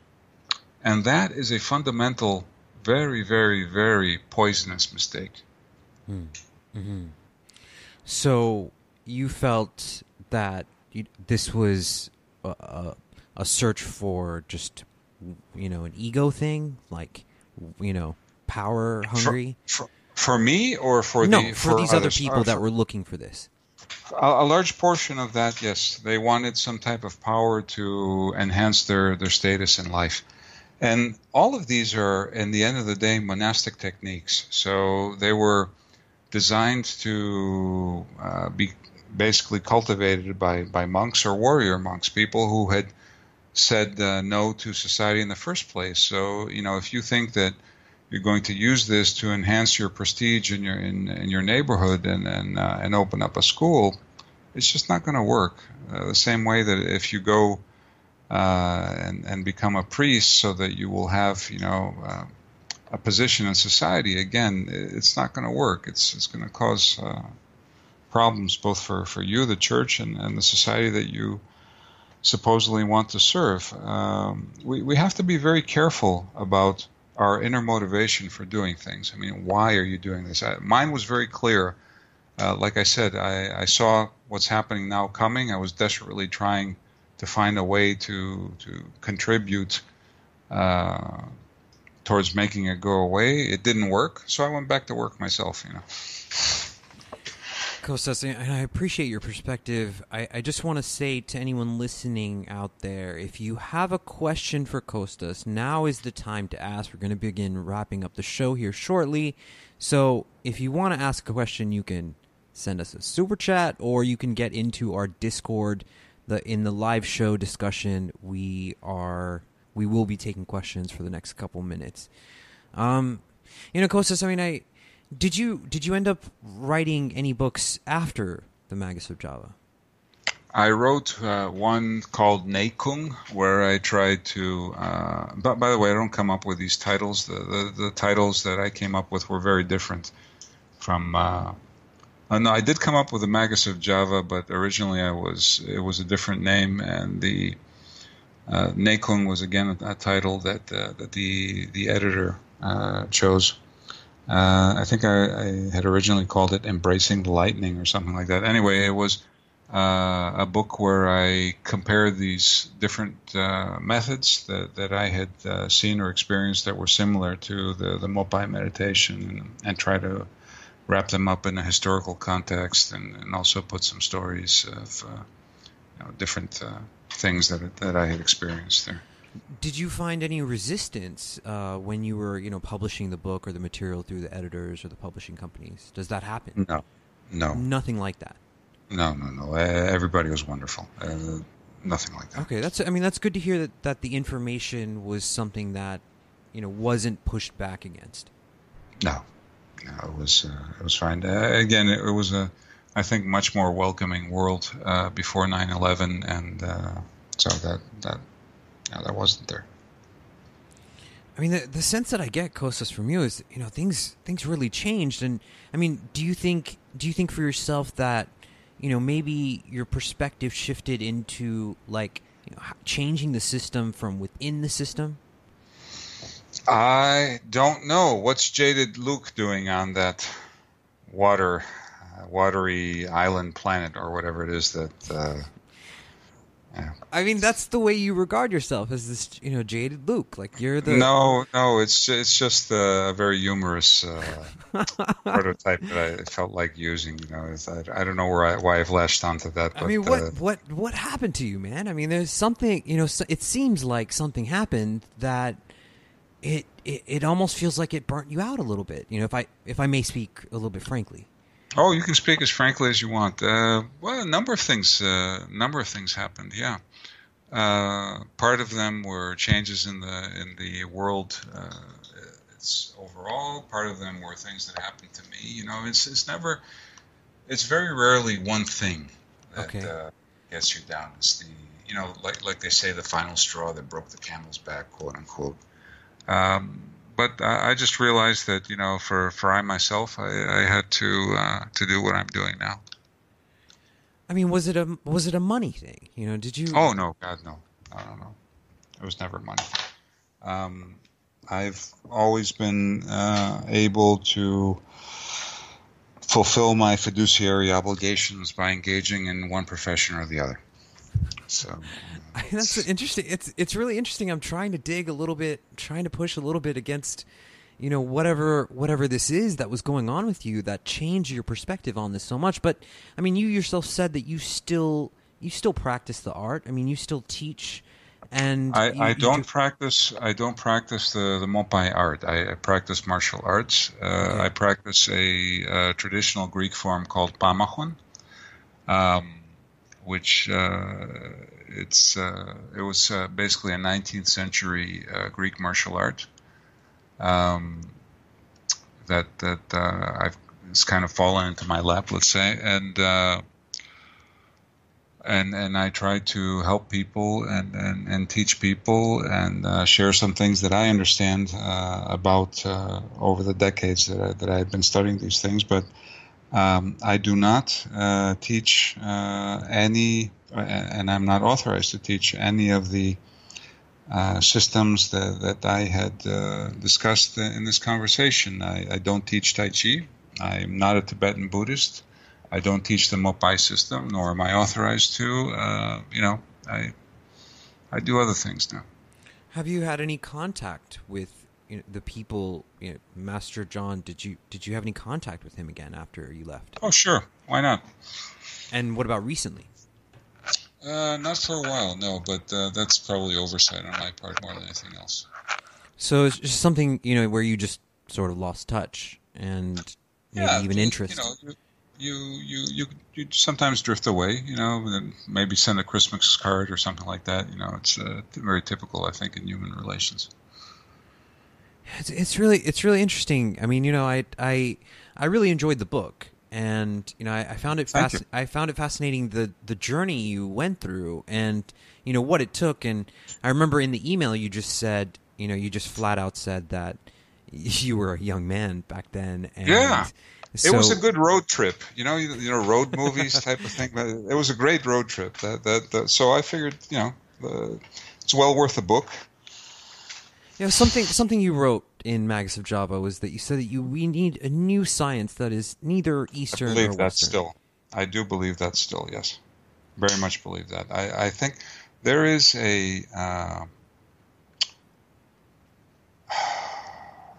and that is a fundamental, very, very, very poisonous mistake. Mm-hmm. So you felt that this was a search for just, an ego thing, like, power hungry? For me or for these other people that were looking for this? A large portion of that, yes. They wanted some type of power to enhance their status in life. And all of these are, in the end of the day, monastic techniques. So they were designed to be basically cultivated by monks or warrior monks, people who had said no to society in the first place. So, if you think that you're going to use this to enhance your prestige in your neighborhood and open up a school, it's just not going to work. The same way that if you go and become a priest so that you will have a position in society, again, it's not going to work. It's going to cause problems both for you, the church, and the society that you supposedly want to serve. We have to be very careful about our inner motivation for doing things. I mean, why are you doing this? Mine was very clear. Like I said, I saw what's happening now coming. I was desperately trying to find a way to contribute towards making it go away. It didn't work, so I went back to work myself. Kostas, and I appreciate your perspective. I just want to say to anyone listening out there, if you have a question for Kostas, now is the time to ask. We're going to begin wrapping up the show here shortly. So if you want to ask a question, you can send us a super chat, or you can get into our Discord. In the live show discussion, we will be taking questions for the next couple minutes. Kostas, Did you end up writing any books after the Magus of Java? I wrote one called Neikung, where I tried to. But by the way, I don't come up with these titles. The titles that I came up with were very different from. No, I did come up with the Magus of Java, but originally it was a different name, and the Neikung was again a title that the editor chose. I think I had originally called it Embracing the Lightning or something like that. Anyway, it was a book where I compared these different methods that I had seen or experienced that were similar to the Mopai meditation, and try to wrap them up in a historical context, and also put some stories of different things that I had experienced there. Did you find any resistance when you were, publishing the book or the material through the editors or the publishing companies? Does that happen? No. Nothing like that? No. Everybody was wonderful. Nothing like that. Okay, that's good to hear that the information was something that, wasn't pushed back against. No, it was fine. Again, it was I think, much more welcoming world before 9/11, and so that wasn't there. I mean, the sense that I get, Kostas, from you is, things really changed. And I mean, do you think for yourself that, maybe your perspective shifted into changing the system from within the system? I don't know. What's Jaded Luke doing on that watery island planet, or whatever it is that? Yeah. I mean, that's the way you regard yourself, as this, jaded Luke. Like, you're the... No, it's just a very humorous prototype that I felt like using. I don't know why I've latched onto that. But, I mean, what happened to you, man? I mean, there's something. It seems like something happened that it almost feels like it burnt you out a little bit. If I may speak a little bit frankly. Oh, you can speak as frankly as you want. Well, a number of things happened. Yeah, part of them were changes in the world. It's overall. Part of them were things that happened to me. It's very rarely one thing that gets you down. It's like they say, the final straw that broke the camel's back, quote unquote. But I just realized that, for I myself, I had to do what I'm doing now. I mean, was it a money thing? Did you? Oh no, God no, no. It was never a money thing. I've always been able to fulfill my fiduciary obligations by engaging in one profession or the other. So that's interesting. It's really interesting. I'm trying to dig a little bit, trying to push a little bit against, whatever this is that was going on with you that changed your perspective on this so much. But I mean, you yourself said that you still practice the art. I mean, you still teach, and I don't practice the Mopai art. I practice martial arts. I practice a traditional Greek form called pamachon, which it was basically a 19th century Greek martial art. That I've it's kind of fallen into my lap, let's say, and I try to help people and teach people and share some things that I understand about over the decades that I've been studying these things. But I do not teach any, and I'm not authorized to teach any of the systems that I had discussed in this conversation. I don't teach Tai Chi. I'm not a Tibetan Buddhist. I don't teach the Mopai system, nor am I authorized to. I do other things now. Have you had any contact with the people, Master John? Did you have any contact with him again after you left? Oh, sure. Why not? And what about recently? Not for a while, no, but that's probably oversight on my part more than anything else. So it's just something, where you just sort of lost touch and maybe even interest. You sometimes drift away, and maybe send a Christmas card or something like that. It's very typical, I think, in human relations. It's really interesting. I mean, I really enjoyed the book. And I found it fascinating the journey you went through, and what it took. And I remember in the email you just said, you just flat out said that you were a young man back then. And yeah, so, it was a good road trip. Road movies type of thing. But it was a great road trip. So I figured, it's well worth a book. Something you wrote in Magus of Java was that you said that we need a new science that is neither Eastern or Western. I do believe that still, yes. Very much believe that. I think there is an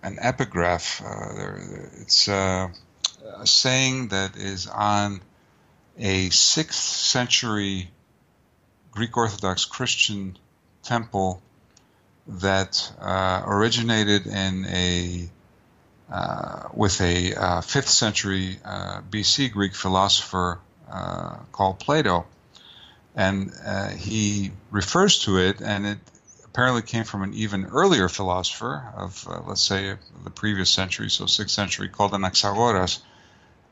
epigraph. It's a saying that is on a 6th century Greek Orthodox Christian temple that originated in with a 5th century BC Greek philosopher called Plato, and he refers to it, and it apparently came from an even earlier philosopher of let's say the previous century, so 6th century, called Anaxagoras.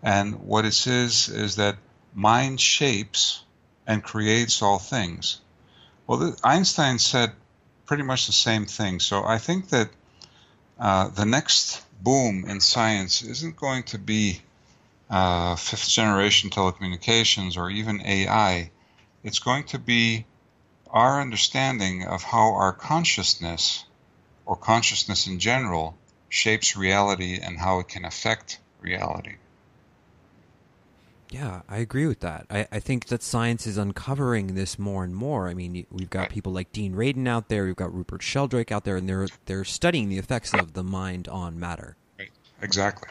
And what it says is that mind shapes and creates all things. Well, Einstein said pretty much the same thing. So I think that the next boom in science isn't going to be 5th generation telecommunications or even AI. It's going to be our understanding of how our consciousness, or consciousness in general, shapes reality and how it can affect reality. Yeah, I agree with that. I think that science is uncovering this more and more. I mean, we've got people like Dean Radin out there, we've got Rupert Sheldrake out there, and they're studying the effects of the mind on matter. Right. Exactly.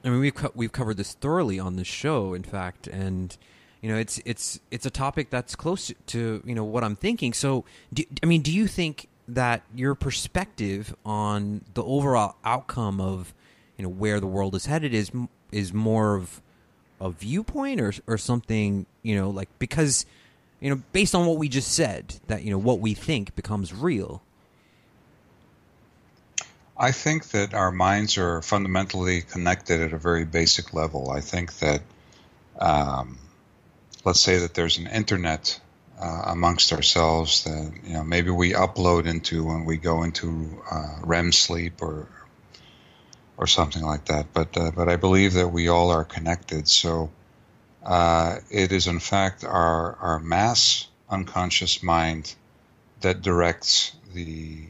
I mean, we've covered this thoroughly on this show, in fact, and it's a topic that's close to what I'm thinking. So, do you think that your perspective on the overall outcome of where the world is headed is more of a viewpoint or something, because based on what we just said, that what we think becomes real? I think that our minds are fundamentally connected at a very basic level. I think that let's say that there's an internet amongst ourselves that maybe we upload into when we go into REM sleep or something like that. But I believe that we all are connected. So it is in fact our mass unconscious mind that directs the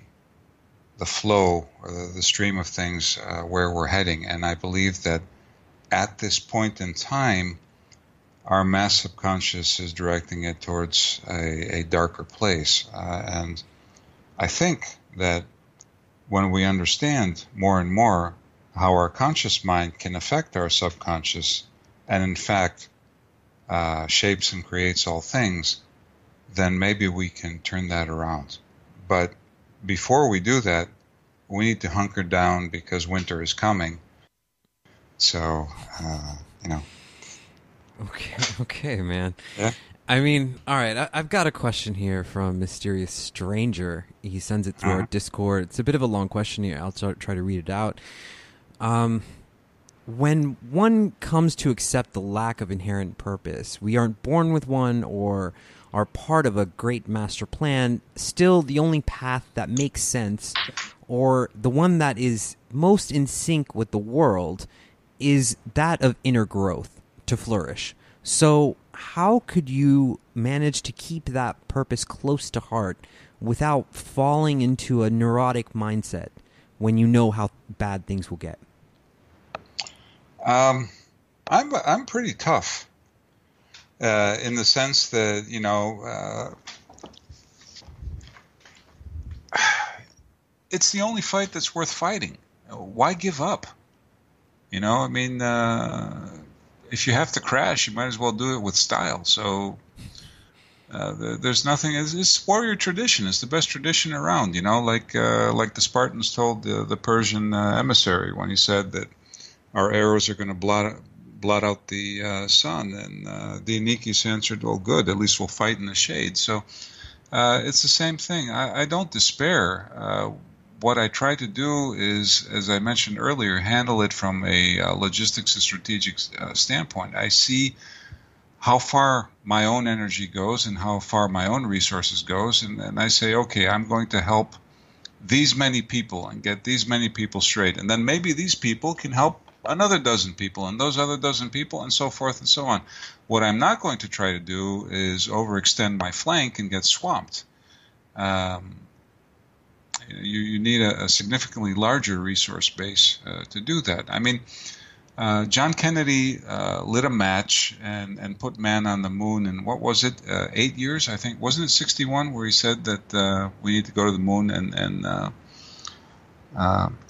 flow or the stream of things where we're heading. And I believe that at this point in time, our mass subconscious is directing it towards a darker place. And I think that when we understand more and more how our conscious mind can affect our subconscious and in fact shapes and creates all things, then maybe we can turn that around. But before we do that, we need to hunker down because winter is coming. So, Okay, man. Yeah. I mean, all right, I've got a question here from Mysterious Stranger. He sends it through our Discord. It's a bit of a long question here. I'll try to read it out. When one comes to accept the lack of inherent purpose, we aren't born with one or are part of a great master plan, still the only path that makes sense, or the one that is most in sync with the world, is that of inner growth to flourish. So how could you manage to keep that purpose close to heart without falling into a neurotic mindset when you know how bad things will get? I'm pretty tough in the sense that, it's the only fight that's worth fighting. Why give up? If you have to crash, you might as well do it with style. So there's nothing. It's warrior tradition. It's the best tradition around. Like the Spartans told the Persian emissary when he said that our arrows are going to blot out the sun, and the Anikis answered, "Well, good. At least we'll fight in the shade." So it's the same thing. I don't despair. What I try to do is, as I mentioned earlier, handle it from a logistics and strategic standpoint. I see how far my own energy goes and how far my own resources goes, and I say, okay, I'm going to help these many people and get these many people straight, and then maybe these people can help another dozen people and those other dozen people and so forth and so on. What I'm not going to try to do is overextend my flank and get swamped. You need a significantly larger resource base to do that. I mean, John Kennedy lit a match and put man on the moon in, what was it, 8 years, I think. Wasn't it 61 where he said that we need to go to the moon and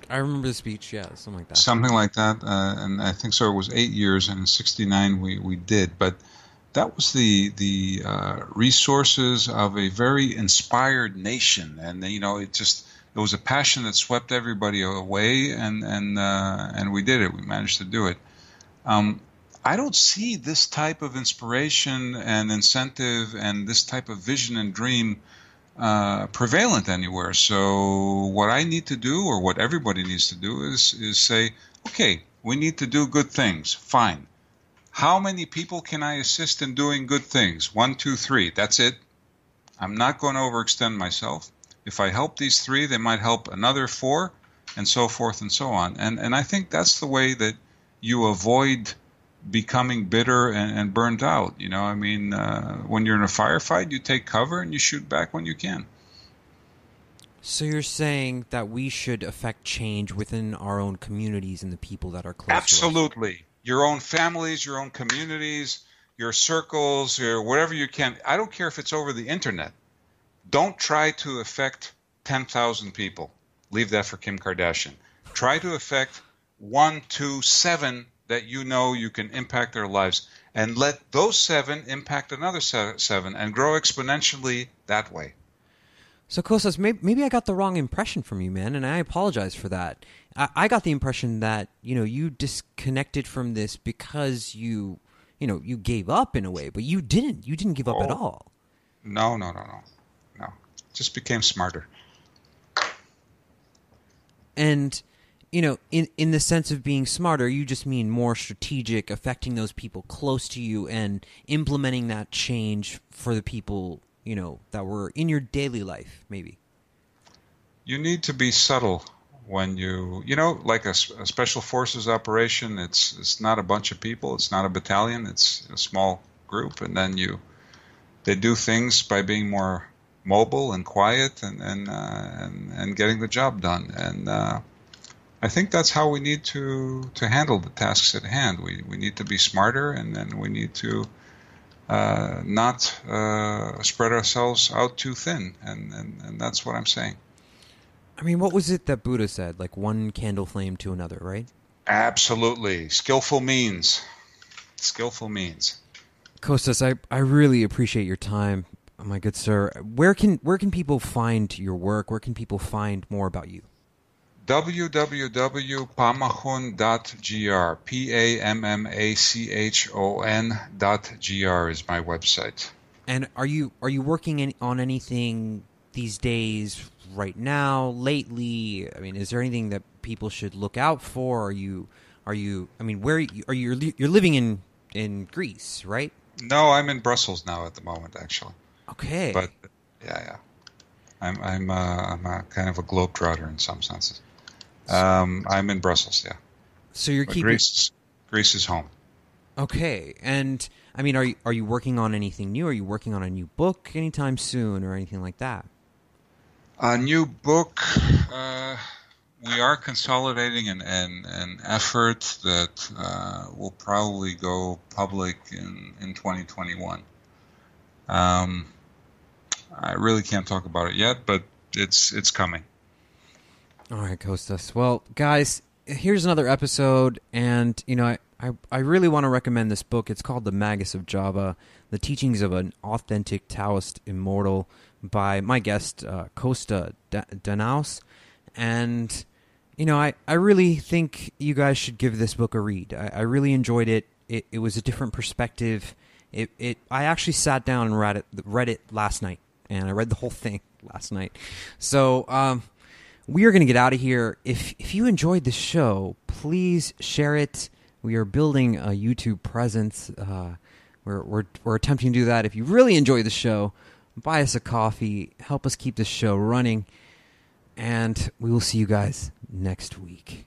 I remember the speech, yeah, something like that. Something like that, and I think so. It was 8 years, and in '69 we did. But that was the resources of a very inspired nation, and it was a passion that swept everybody away, and we did it. We managed to do it. I don't see this type of inspiration and incentive and this type of vision and dream prevalent anywhere. So what I need to do, or what everybody needs to do, is say, okay, we need to do good things. Fine. How many people can I assist in doing good things? 1, 2, 3. That's it. I'm not going to overextend myself. If I help these 3, they might help another 4, and so forth and so on. And I think that's the way that you avoid becoming bitter and burnt out. When you're in a firefight, you take cover and you shoot back when you can. So you're saying that we should affect change within our own communities and the people that are close to us? Absolutely. Your own families, your own communities, your circles, or whatever you can. I don't care if it's over the internet. Don't try to affect 10,000 people. Leave that for Kim Kardashian. Try to affect 1, 2, 7 that you can impact their lives, and let those 7 impact another 7 and grow exponentially that way. So, Kostas, maybe I got the wrong impression from you, man, and I apologize for that. I got the impression that, you disconnected from this because you gave up in a way, but you didn't. You didn't give up at all. No. Just became smarter. And in the sense of being smarter, you just mean more strategic, affecting those people close to you and implementing that change for the people, that were in your daily life, maybe. You need to be subtle when like a special forces operation. It's not a bunch of people. It's not a battalion. It's a small group. And then they do things by being more mobile and quiet and getting the job done. And I think that's how we need to handle the tasks at hand. We need to be smarter, and then we need to not spread ourselves out too thin, and that's what I'm saying. I mean, what was it that Buddha said? Like one candle flame to another, right? Absolutely. Skillful means. Skillful means. Kostas, I really appreciate your time, my good sir. Where can people find your work? Where can people find more about you? www.pamachon.gr. PAMMACHON.gr is my website. And are you working on anything these days, right now, lately? I mean, is there anything that people should look out for? I mean, where are you? You're living in Greece, right? No, I'm in Brussels now at the moment, actually. Okay. But yeah. I'm a kind of a globetrotter in some senses. I'm in Brussels, yeah. So you're keeping Greece is home. Okay, and I mean, are you working on anything new? Are you working on a new book anytime soon, or anything like that? A new book. We are consolidating an effort that will probably go public in 2021. I really can't talk about it yet, but it's coming. All right, Kostas. Well, guys, here's another episode, and I really want to recommend this book. It's called The Magus of Java, The Teachings of an Authentic Taoist Immortal by my guest, Kostas Danaos. And, I really think you guys should give this book a read. I really enjoyed it. It was a different perspective. I actually sat down and read it last night, and I read the whole thing last night. So, we are going to get out of here. If you enjoyed the show, please share it. We are building a YouTube presence. We're attempting to do that. If you really enjoy the show, buy us a coffee. Help us keep this show running. And we will see you guys next week.